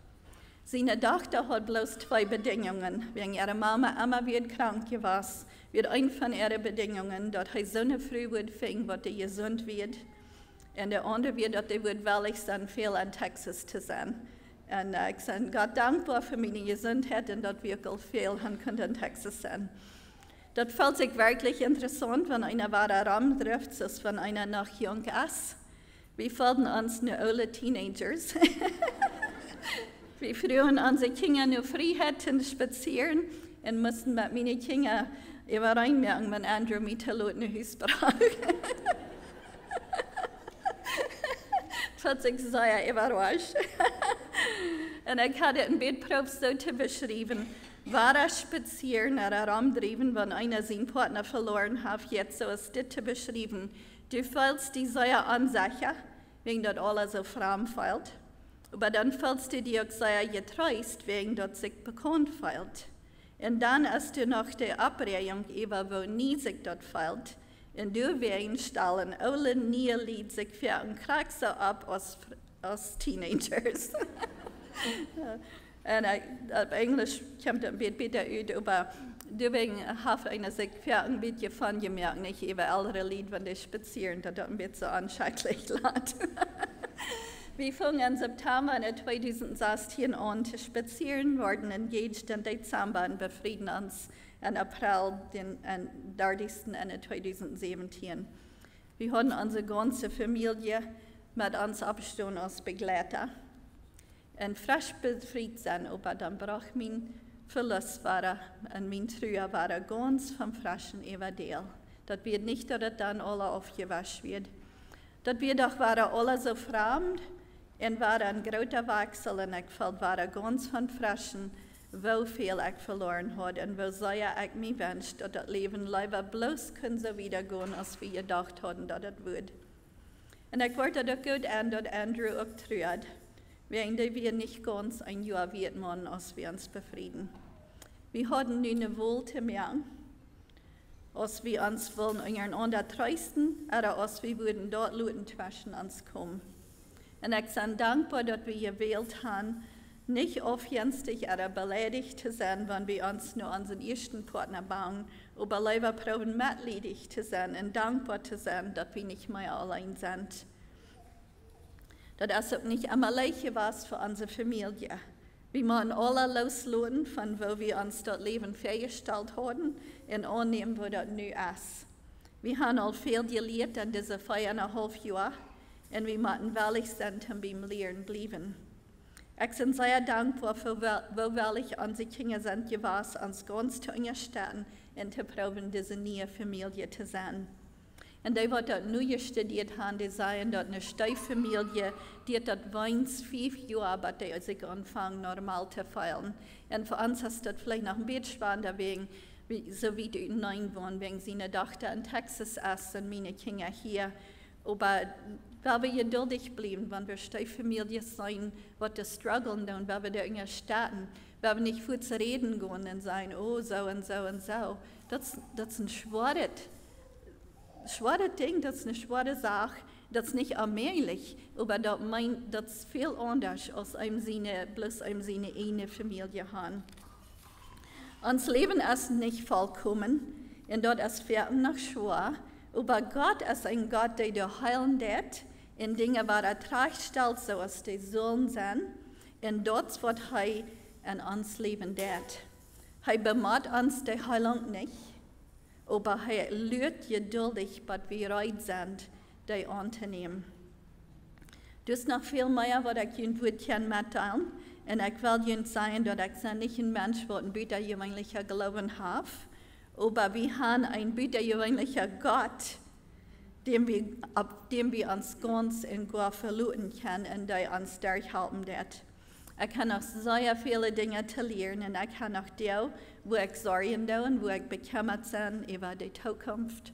Seine Tochter hat bloß 2 Bedingungen. Wegen ihrer Mama immer wieder krank gewesen, wird eine von ihren Bedingungen, dass er so eine Früh wird finden, dass er gesund wird. Und der andere wird, dass er wird willig sein, viel in Texas zu sein. Und ich bin Gott dankbar für meine Gesundheit und dass wir wirklich viel in Texas sein. Das fällt sich wirklich interessant, wenn einer wahre Raum trifft, als wenn einer noch jung ist. Wir fühlen uns nur alle Teenagers. Wir frühen unsere Kinder nur Freiheit zu spazieren und mussten mit meinen Kindern immer reinmerken, wenn Andrew mich zu laut in den Haus braucht. Das hat sich sehr überrascht. Und ich hatte ein Bettprobe so zu beschreiben, war er spazieren oder rumdriven, wenn einer seinen Partner verloren hat, jetzt so ist das zu beschreiben. Du fühlst die sehr ansicher, wegen das alles so fram fällt. Aber dann fühlst du dich auch sehr getröst, wegen das sich bekannt fällt. Und dann hast du noch die Abregung über, wo nie sich das fällt. Und du werden stellen alle neue Lieder sich für einen Krieg so ab als Teenagers. Und auf Englisch kommt ein bisschen besser aus, aber deswegen hat einer sich für ein bisschen von gemerkt, nicht über ältere Lieder, wenn die spazieren, dass das ein bisschen so anscheinlich lädt. Wir fangen im September 2016 an zu spazieren, wurden engaged im Dezember und befrieden uns im April, den 30. 2017. Wir hatten unsere ganze Familie mit uns abgestoßen als Begleiter. Und frisch befriedet sein, aber dann brach mein Verlust war und mein Trauer war ganz vom Frischen Everdeel. Das wird nicht, dass das dann alle aufgewaschen wird. Das wird doch waren alle so fremd und war ein großer Wechsel und ich war ganz von Frischen, wo viel ich verloren hat und wo sehr ich mir wünscht, dass das Leben lieber bloß können so wieder gehen, als wir gedacht hatten, dass es würde. Und ich wollte doch gut an, dass Andrew auch trauert. Während wir nicht ganz ein Jahr wird man, als wir uns befrieden. Wir hatten nun eine Wohl mehr, als wir uns wollen einander trösten, oder als wir würden dort Leuten zwischen uns kommen. Und ich bin dankbar, dass wir gewählt haben, nicht aufjenstig oder beleidigt zu sein, wenn wir uns nur unseren ersten Partner bauen, aber lieber probieren, mitleidig zu sein und dankbar zu sein, dass wir nicht mehr allein sind. Das ist auch nicht immer leicht was für unsere Familie. Wir müssen alle loslassen, von wo wir uns das Leben vorgestellt haben, und annehmen, wo das nu ist. Wir haben all viel gelernt in diesen 4,5 Jahren, und wir müssen willig sein, um beim Lehren bleiben. Ich bin sehr dankbar, für wo willig unsere Kinder sind gewesen, uns ganz zu unterstützen und zu probieren, diese neue Familie zu sein. Und die, die das neu studiert haben, die sagen, dass eine Stieffamilie, die das weins 5 Jahre, aber die sich anfangen, normal zu feiern. Und für uns ist das vielleicht noch ein bisschen spannender, wegen, so wie die Neuen wohnen, wegen seiner Tochter in Texas ist und meine Kinder hier. Aber weil wir geduldig bleiben, wenn wir Stieffamilie sein, was wir strugglen, und wenn wir da in der Stadt, wenn wir nicht viel zu reden gehen und sagen, oh, so und so und so, das ist ein schweres Ding, das ist eine schwere Sache, das ist nicht allmählich, aber das ist viel anders, als bloß eine Familie haben. Unser Leben ist nicht vollkommen, und dort ist viel noch schwer, aber Gott ist ein Gott, der dir heilen wird, in Dinge, was Tracht stellt, so als die sollen sein, und dort wird in uns Leben wird. Er bemüht uns die Heilung nicht, aber er lehrt geduldig, was wir bereit sind, die anzunehmen. Du hast noch viel mehr, was ich Ihnen mitteilen, und ich will Ihnen sagen, dass ich nicht ein Mensch, der ein büttergewöhnlicher Glauben hat, aber wir haben einen büttergewöhnlicher Gott, dem wir uns ganz und gar verlassen können und der uns durchhalten wird. Ich kann noch sehr viele Dinge zu lernen, und ich kann auch da, wo ich Sorgen habe und wo ich bekümmert bin über die Zukunft.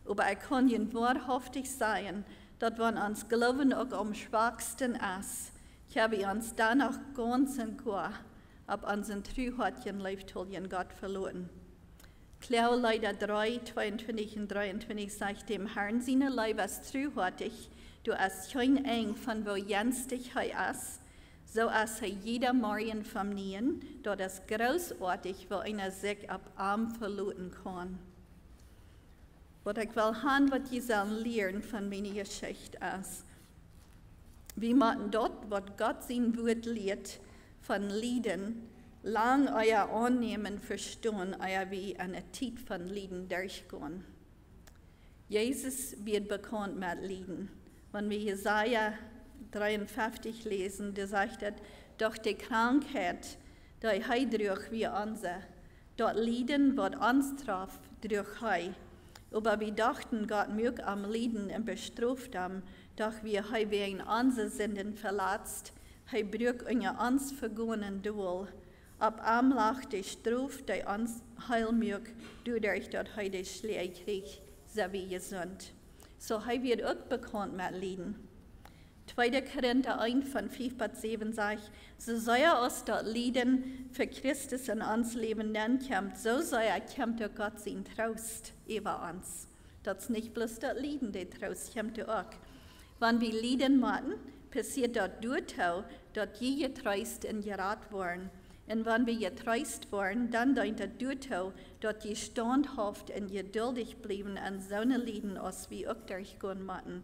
Aber ich kann Ihnen wahrhaftig sagen, dass wenn uns Glauben auch am schwachsten ist, habe ich uns dann auch ganz und gar ab unseren Trühatchen Leiftollien Gott verloren. Klau Leider 3, 22 und 23 sagt dem Herrn, seine Leib ist trühattig, du hast kein eng von wo jens dich hei ist, so als jeder Morgen vom Nähen, dort ist großartig, wo einer sich ab Arm verluten kann. Was ich will haben, was ihr sollen lernen von meiner Geschichte ist. Wir machen dort, was Gott sein Wort lehrt, von Lieden, lang euer Annehmen verstehen, euer wie eine Zeit von Lieden durchgehen. Jesus wird bekannt mit Lieden. Wenn wir Jesaja 53 lesen, der sagt, doch die Krankheit, die er durch wie unsere, dort Lieden wird uns traf durch er. Aber wir dachten, Gott möge am Lieden und bestraft haben, doch wir wegen unsere Sünden verletzt, er brüch uns vergangenen Duel. Ab am lag die Straf, die uns heil möge, dadurch, dass er die Schläge kriegt, so wie gesund. So wird auch bekannt mit Lieden. 2. Korinther 1 von 5-7 sagt, so soll aus dort Lieden für Christus in uns Leben kämpft, so soll kämpft auch Gott sein Trost über uns. Das ist nicht bloß dort Lieden, der Trost kämpft auch. Wenn wir Lieden machen, passiert dort durchaus, dass je getrost und gerat worden. Und wenn wir getrost worden, dann deint es durchaus, dass je standhaft und geduldig bleiben an so eine Lieden, als wir auch durchgehen machen.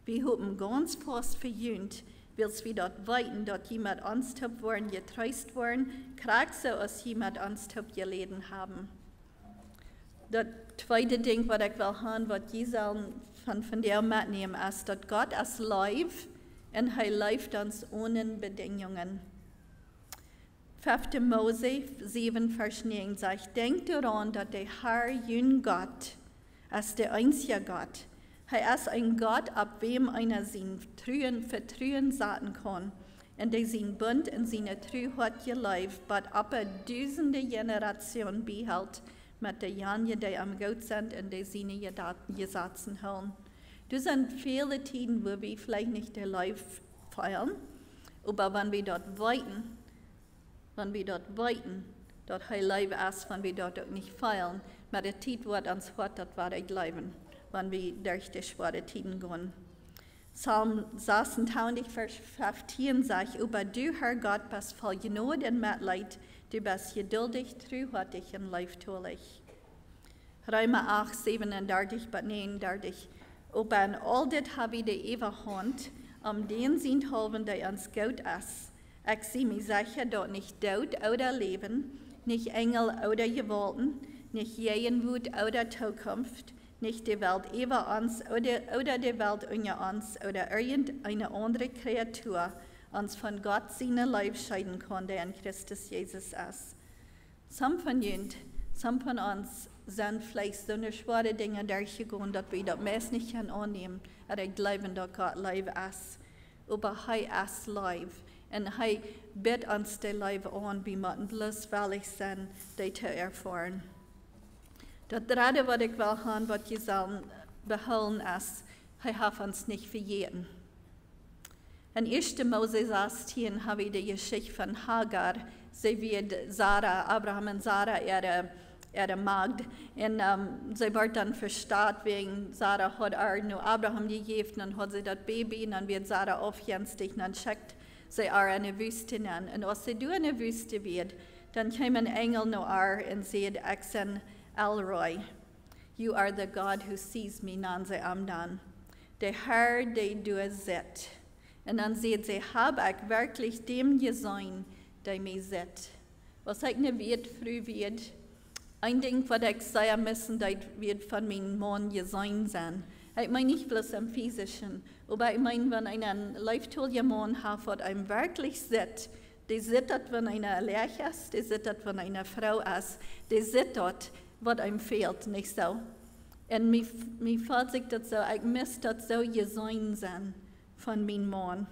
Wir haben ganz fast verjüngt, weil wir dort weiten, dass jemand anstop worden, getrost worden, kriegt so, als jemand anstop geleden haben. Das zweite Ding, was ich will haben, was Jesus von der mitnehmen, ist, dass Gott als Leib und er läuft uns ohne Bedingungen. 5. Mose 7, Vers 9 sagt, denkt daran, dass der Herr, jün Gott, ist der einzige Gott. Er ist ein Gott, ab wem einer sein Vertrauen sagen kann. Und der sein Bund und seine Treue hat gelebt, was ab tausende Generationen behält, mit den Jahren, die am Gott sind und die seine Gesetze halten. Das sind viele Zeiten, wo wir vielleicht nicht der Leib feiern, aber wenn wir dort weiten, dort er Leib ist, wenn wir dort auch nicht feiern, mit der Zeit wird uns hart, das war ich leben, wenn wir durch die schwere Zeiten gehen. Psalm 26, Vers 15 sagt, aber du, Herr Gott, bist voll Gnade und Mitleid, du bist geduldig, treuherzig und leichttulich. Römer 8, 37 bis 39, aber in all das habe ich die ewige Hand, den sind halben, der uns gut ist. Ich sehe mir sicher, dass nicht Tod oder Leben, nicht Engel oder Gewalten, nicht Gegenwart oder Zukunft, nicht die Welt über uns oder die Welt unter uns oder irgendeine andere Kreatur uns von Gott seine Leib scheiden kann, der in Christus Jesus ist. Some von uns sind vielleicht so eine schwere Dinge durchgegangen, dass wir das meist nicht annehmen, aber ich glaube, dass Gott Leib ist. Aber er ist Leib. Und er bittet uns den Leib an, wie wir bloß willig sind, das zu erfahren. Das dritte, was ich will haben, was wir sollen behalten, ist, er hat uns nicht verjährt. In 1. Mose 16 habe ich die Geschichte von Hagar. Sie wird Abraham und Sarah, ihre Magd. Und sie wird dann verstaat, wegen Sarah hat nur Abraham gegeben, dann hat sie das Baby, und dann wird Sarah aufgenstigt, und dann schickt sie in eine Wüste an. Und als sie durch eine Wüste wird, dann kommt ein Engel noch und sagt, ich bin Elroy. You are the God who sees me, nan sie dann. Der Herr, der du siehst. Und dann sagt sie, habe ich wirklich dem gesehen, der mich sieht. Was ich nicht wird, früh wird, ein Ding, was ich sagen müssen, das wird von meinem Mann gesehen sein. Ich meine nicht bloß im Physischen, aber ich meine, wenn einen leibtolligen Mann hat, was einem wirklich sieht, der sieht das, wenn einer Lerch ist, der sieht das, wenn eine Frau ist, der sieht das, was einem fehlt, nicht so. Und mir fällt sich das so, ich muss das so gesehen sein von meinem Mann.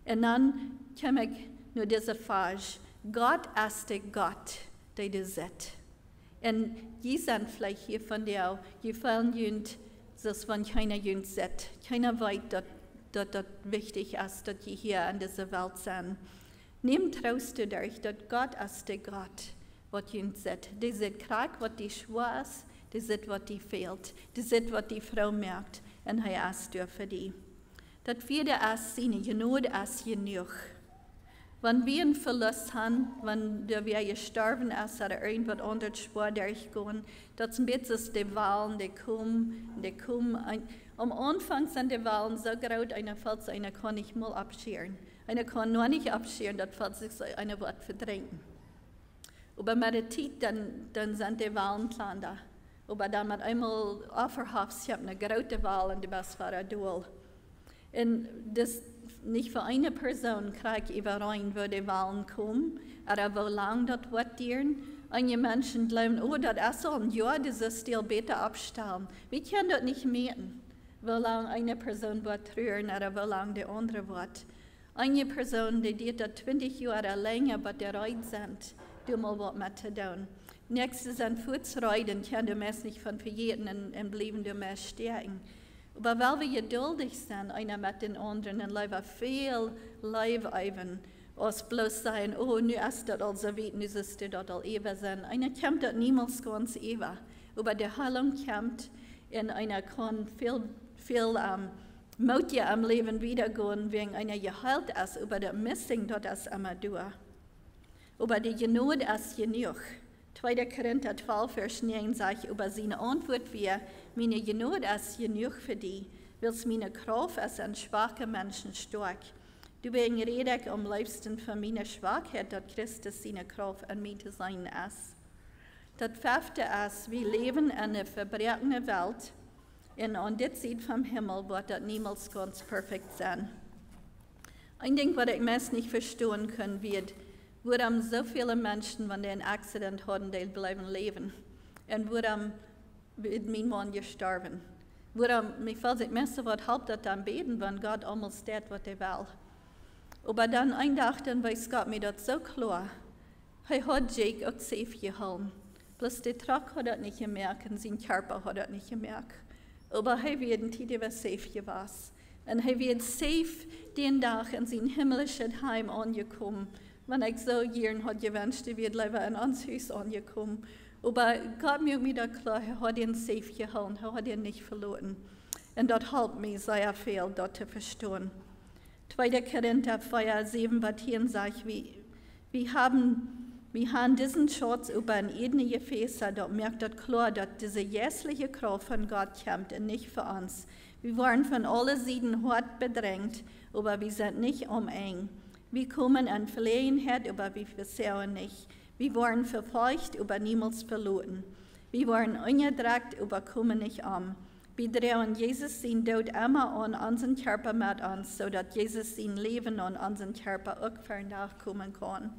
Und dann komme ich nur diese Phase, Gott ist der Gott, der das sieht. Und die sind vielleicht hier von dir, die fallen jünd, dass wenn keiner jünd sieht, keiner weiß, dass das wichtig ist, dass die hier in dieser Welt sind. Nehmt Trost dadurch, dass Gott ist der Gott, was jünd sieht. Der sieht krank, was die schwer ist, der sieht, was die fehlt, der sieht, was die Frau merkt, und er ist für die. Das vierte ist, seine Gnade ist genug. Wenn wir einen Verlust haben, wenn wir gestorben ist oder irgendwas anderes schwer durchgehen, das sind jetzt die Wahlen, die kommen. Am Anfang sind die Wahlen so groß, einer kann nicht mal abscheren. Einer kann nur nicht abscheren, das fällt sich einer wird verdrängen. Aber mit der Zeit, dann sind die Wahlen kleiner. Aber dann mit einmal Offerhafs, ich habe eine große Wahl und das war ein Duell. Und das nicht für eine Person kriegt überein, wo die Wahlen kommen, oder wo lange das wird dauern. Einige Menschen glauben, oh, das ist so ein Jahr, das ist still besser abstellen. Wir können das nicht merken, wie lange eine Person wird trüren oder wie lange die andere wird. Eine Person, die das 20 Jahre länger bereit sind, du mal was mit zu tun. Nächstes sind Fußreiten, kann du meist nicht von verjäten und bleiben du mehr stärken. Aber weil wir geduldig sind, einer mit den anderen, und leben viel Leib-Eiven, als bloß sein, oh, nu ist das also weit, nu ist das all ewig sein. Einer kommt das niemals ganz ewig. Aber die Heilung kommt, und einer kann viel Mut am Leben wiedergehen, wegen einer geheilt ist, über das Missing, das ist immer durch. Aber die Genot ist genug. 2. Korinther 12, Vers 9 sagt, über seine Antwort wie, meine Genot ist genug für die, weil meine Kraft ist an schwachen Menschen stark. Deswegen rede ich am liebsten von meiner Schwachheit, dass Christus seine Kraft an mir zu sein ist. Das 5. ist, wir leben in einer verbrechenden Welt, und an der Seite vom Himmel wird das niemals ganz perfekt sein. Ein Ding, was ich meist nicht verstehen kann, wird, warum so viele Menschen, wenn die einen Accident haben, die bleiben leben. Und warum wird mein Mann gestorben? Warum, mir fällt es meistens, was halb das am Beten, wenn Gott einmal steht, was er will. Aber dann ein Tag, dann weiß Gott mir das so klar. Er hat Jake auch safe gehalten. Bloß der Truck hat das nicht gemerkt und sein Körper hat das nicht gemerkt. Aber er wird in Tide was safe gewesen. Und er wird safe den Tag in sein himmlisches Heim angekommen. Wenn ich so gern hat gewünscht, er wird lieber in uns Haus angekommen. Aber Gott mir da klar, er hat ihn safe gehalten, er hat ihn nicht verloren. Und das hilft mir sehr viel, das zu verstehen. 2. Korinther 4, 7, was hier sagt, wir haben diesen Schatz über ein edene Gefäß, da merkt das klar, dass diese jährliche Kraft von Gott kommt und nicht für uns. Wir waren von allen Seiten hart bedrängt, aber wir sind nicht eng. Wir kommen an Verlegenheit, aber wir versauen nicht. Wir waren verfolgt, aber niemals verloren. Wir waren unterdrückt, aber kommen nicht um. Wir drehen Jesus sein Tod immer an unseren Körper mit uns, sodass Jesus sein Leben an unseren Körper auch nachkommen kann.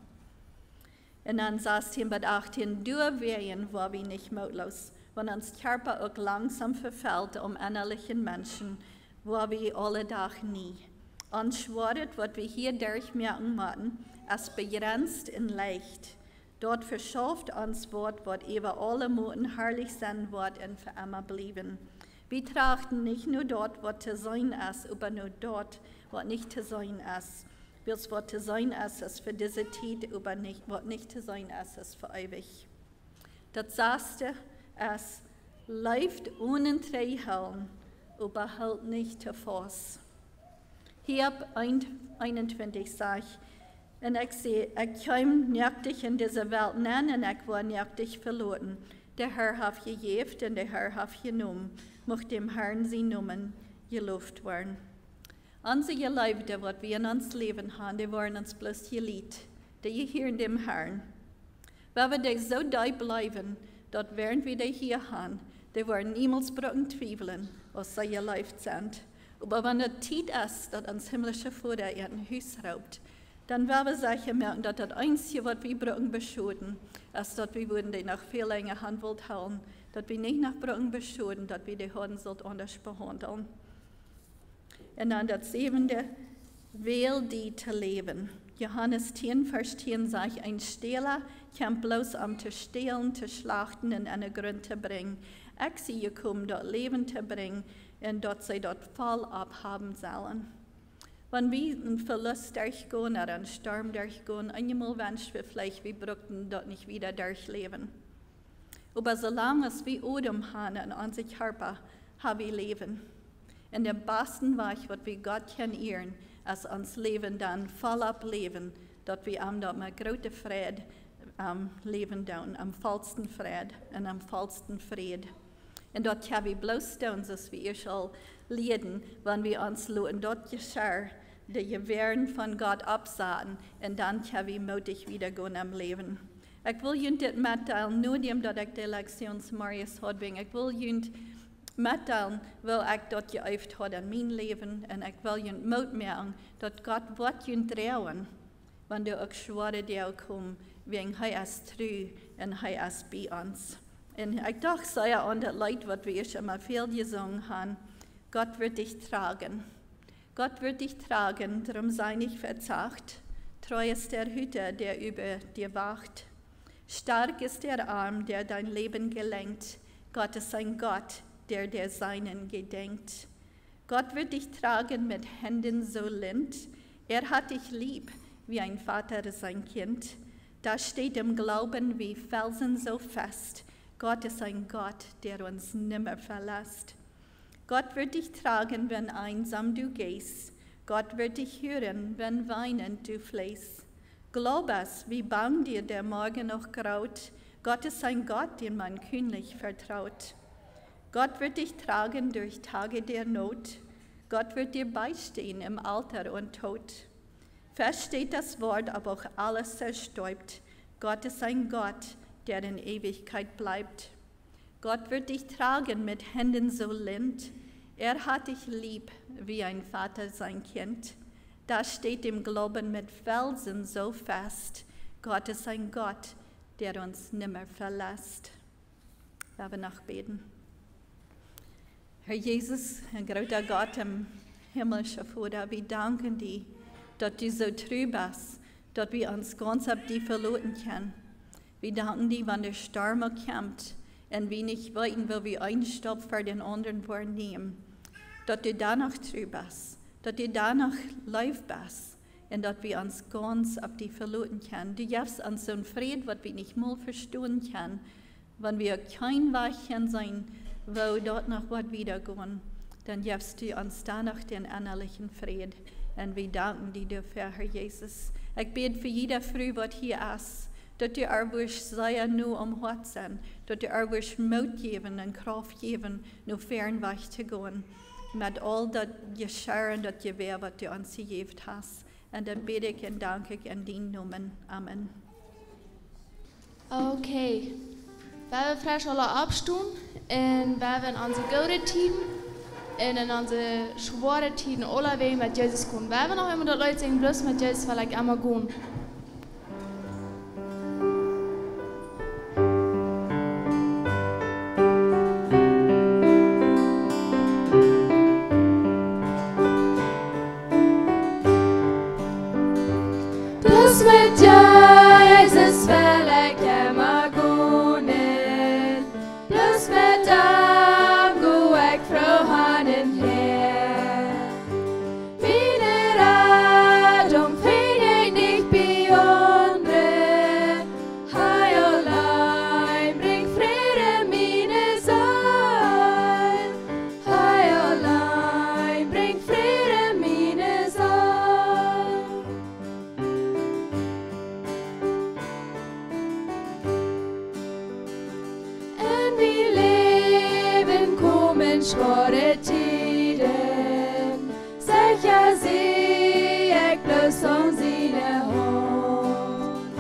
Und dann sagt er bei 18, durchwehen war wir nicht mutlos, wenn uns Körper auch langsam verfällt innerlichen Menschen, war wir alle Tag nie. Uns schwadet, was wir hier durchmerken müssen, ist begrenzt und leicht. Dort verschafft uns Wort, was über alle Moten herrlich sein wird und für immer bleiben. Wir trachten nicht nur dort, was zu sein ist, aber nur dort, was nicht zu sein ist. Was zu sein ist für diese Zeit, aber nicht, was nicht zu sein ist für ewig. Das Erste ist, läuft ohne Treihelm, aber hält nicht zu Fuß. Hiob 21 sagt, und ich sehe, ich kam nicht in diese Welt nennen, und ich war nicht verloren. Der Herr hat gegeben und der Herr hat genommen. Mocht dem Herrn sie Namen gelobt werden. Unsere Geliebte, was wir in uns Leben haben, die waren uns bloß geliebt, die hier in dem Herrn. Weil wir die so da bleiben, dort während wir die hier haben, die waren niemals brauchen zweifeln, was sie geliebt sind. Aber wenn es Zeit ist, dass uns himmlische Vater ihren Haus raubt, dann werden wir sicher merken, dass das Einzige, was wir brauchen beschuldigen, ist, dass wir würden die noch viel länger Handwort halten, dass wir nicht nach brauchen beschuldigen, dass wir die Horden anders behandeln. Und dann das 7. Wähl die zu leben. Johannes 10, Vers 10 sagt, ein Stehler kommt bloß zu stehlen, zu schlachten und eine Grund zu bringen. Ich sie gekommen, dort Leben zu bringen und dort sie dort voll abhaben sollen. Wenn wir einen Verlust durchgehen oder einen Sturm durchgehen, einmal wünschen wir vielleicht, wir brauchten dort nicht wieder durchleben. Aber solange wir Odem haben in unserem Körper, haben wir Leben. Und der besten Weg, was wir Gott ehren, ist uns Leben dann voll ableben, dat we am dat met grote vrede leven doen, am volsten vrede en am volsten vrede. En dat kan we bloos doen, zoals we eerst al leden, wanneer we ons laten dat geschehen, de geweren van God opzetten, en dan kan we moedig weer gaan am leven. Ik wil jullie dit mitteilen, nu dat ik de lections Marius had brengen. Ik wil jullie mitteilen, wil ik dat je heeft had in mijn leven, en ik wil jullie moed maken, dat God wat jullie trouwen, wanneer ook zware deel komt, wegen hij is trouw en hij is bij ons. En ik dacht, zei aan dat lied wat we eerst maar veel gezongen hebben, Gott wird dich tragen. Gott wird dich tragen, darum sei nicht verzagt. Treu ist der Hüter, der über dir wacht. Stark ist der Arm, der dein Leben gelenkt. Gott ist ein Gott, der der Seinen gedenkt. Gott wird dich tragen mit Händen so lind. Hat dich lieb, wie ein Vater sein Kind. Da steht im Glauben wie Felsen so fest. Gott ist ein Gott, der uns nimmer verlässt. Gott wird dich tragen, wenn einsam du gehst. Gott wird dich hören, wenn weinend du flehst. Glaub es, wie bang dir der Morgen noch graut. Gott ist ein Gott, den man kühnlich vertraut. Gott wird dich tragen durch Tage der Not. Gott wird dir beistehen im Alter und Tod. Fest steht das Wort, aber auch alles zerstäubt. Gott ist ein Gott, der in Ewigkeit bleibt. Gott wird dich tragen mit Händen so lind. Hat dich lieb, wie ein Vater sein Kind. Das steht im Glauben mit Felsen so fest. Gott ist ein Gott, der uns nimmer verlässt. Wir werden noch beten. Herr Jesus, ein großer Gott im himmlischen Vater, wir danken dir, dass du so treu bist, dass wir uns ganz auf dich verlassen können. Wir danken dir, wenn der Sturm kommt und wir nicht weiten, wo wir einen Stopp für den anderen nehmen, dass du danach treu bist, dass du danach live bist und dass wir uns ganz auf dich verlassen können. Du gibst uns so einen Frieden, was wir nicht mal verstehen können, wenn wir kein Weichen sein, wo dort noch was wiedergehen, dann gibst du uns danach den innerlichen Frieden. Und wir danken dir dafür, Herr Jesus. Ich bete für jede Frau, was hier ist, dass du erwisch sei nur am Hort sein, dass du erwisch Mut geben und Kraft geben, nur fern weiterzugehen. Mit all das Geschehen, das Gewehr, was du uns gegeben hast. Und dann bete ich und danke ich in deinem Namen. Amen. Okay. Wir werden frisch alle abstehen und wir werden unsere gute Tiden und in unsere schwere Tiden alle Wege mit Jesus gehen. Wir werden auch immer die Leute sagen, bloß mit Jesus vielleicht einmal gehen. Bloß mit Jesus vielleicht einmal gehen. Bloß mit ihm go ich froh hand in Hand. Meine Rettung finde ich nicht bei anderen. Hei allein bringt Friede meine Seele. Hei allein bringt Friede meine Seele. En wie leven komen schwere tiden, sicher zie ik bloos om zijn hand.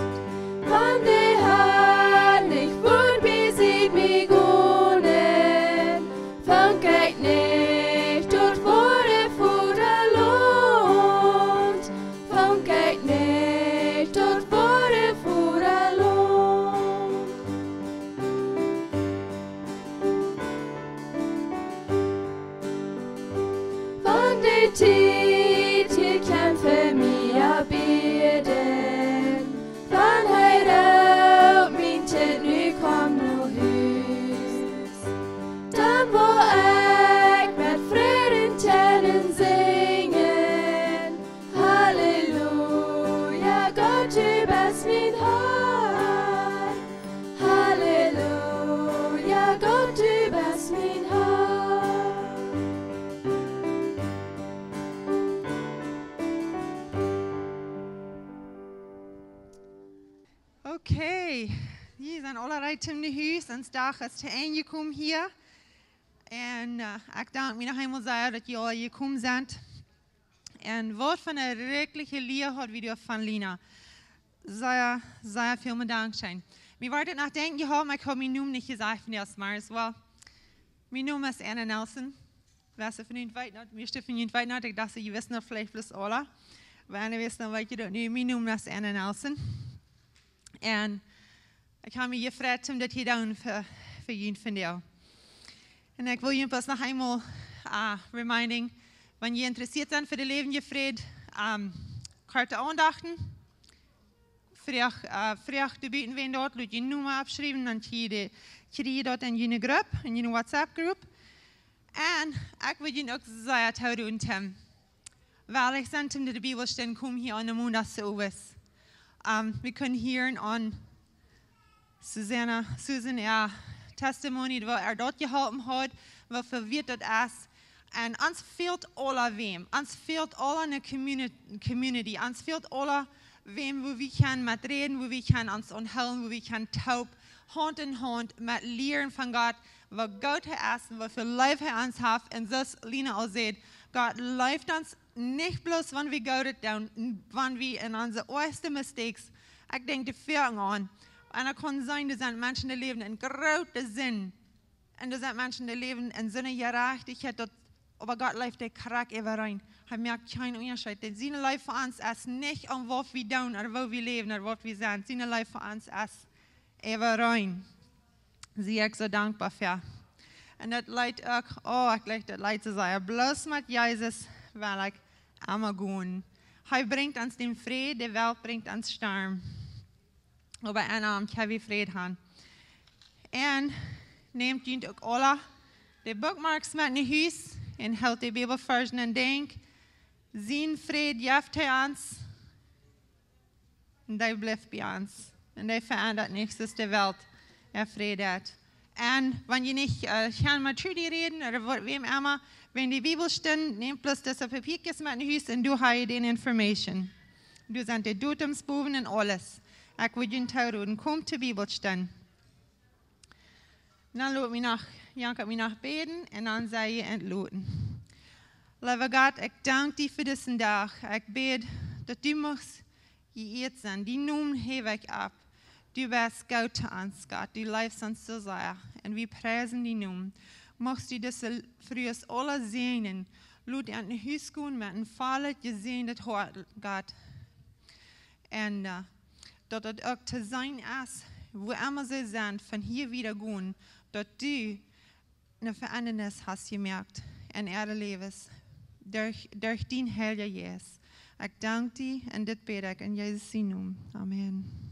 Want de Herr nicht voorbij ziet mij gonen, van kijk niet tot voor de voeten lohnt. Van kijk niet tot voor de voeten lohnt. Van de tijd hier kämpfe mir beden, van Heere Okay, hier zijn allerlei in de huis. Ons dag is te aangekomen hier. En ik dank me nog eenmaal zeer dat jullie hier gekomen zijn. En wat van een redelijke leer had we van Lina. Zeer veel dank zijn. Ik wou het nog denken gehad, maar ik heb mijn naam niet gezegd van eerst maar. Well, mijn naam is Anna Nelson. Meeste van jullie weten niet, ik dacht, je wist nog vielleicht bloß alle. Wanneer wist dan weet je dat nu. Mijn naam is Anna Nelson. En ik heb me gevraagd om dat gedaan voor jullie vandaag. En ik wil jullie pas nog eenmaal reminding, wanneer je geïnteresseerd bent voor de levende vrede, karte aandachten. Vraag de buitenwijn dort, laat je nummer opschrijven, dan krijg je dat in je groep, in je WhatsApp-groep. En ik wil je ook zeggen, houden en Tim. Wel, ik zei hem dat de Bibel staat, kom hier aan de maandag zo is. We kunnen hier aan Susan, testimony, wat dat geholpen had, wat verwirrt dat is. En ons fehlt alle wem. Ons fehlt alle in de community. Ons fehlt alle wem, wo we kunnen met reden, wo we kunnen ons onthullen, wo we kunnen taub, hand in hand, met leren van God, wat God is en wat voor leven hij ons heeft. En zoals Lina al zei, God leidt ons niet bloos wanneer we God doen, wanneer we in onze eerste mistakes, ik denk de Führung aan. En het kan zijn, er zijn mensen die leven in grote zin. En er zijn mensen die leven in zo'n gerechtigheid, dat aber God leeft de kracht overeen. Hij maakt geen onderscheid. Zijn leven voor ons is niet om wat we doen, of waar we leven, of wat we zijn. Zijn leven voor ons is overeen. Zie ik zo dankbaar voor. En dat leidt ook, dat leidt te zeggen, bloos met Jezus wil ik allemaal gaan. Hij brengt ons den vrede, de wereld brengt ons storm. Aber een avond hebben we vrede gaan. En neemt jullie ook alle de bookmarks met naar huis en houdt de Bijbelversen en denk, zijn vrede geeft hij ons en die blijft bij ons. En die verandert niks, dus de wereld vrede heeft. En wanneer je niet gaan met Trudy reden, of wem immer, wenn die Bibel steht, neem plus das papiertjes met naar huis en doe hij die information. Du zijn de datumsboven en alles. Ik wil je houden, kom de Bibel staan. Dan laat me nog, Jank me nog beden en dan zei je entloten. Lieve God, ik dank je voor deze dag. Ik bid dat u mocht geëerd zijn. Die noem heb ik op. Du bist goed zu uns, Gott. Du leibst uns so sehr. Und wir preisen die Namen. Mocht du das für uns alle segnen. Laat an den Huis gehen mit einem vollen gesegnet Hort, Gott. Und dat het ook te zijn is, wo immer sie sind, von hier wieder gehen, dat du eine Verändernis hast gemerkt in ihre Leben. Durch den Heilige Jesus. Ich danke dir und das bete ich in Jesus' Namen. Amen.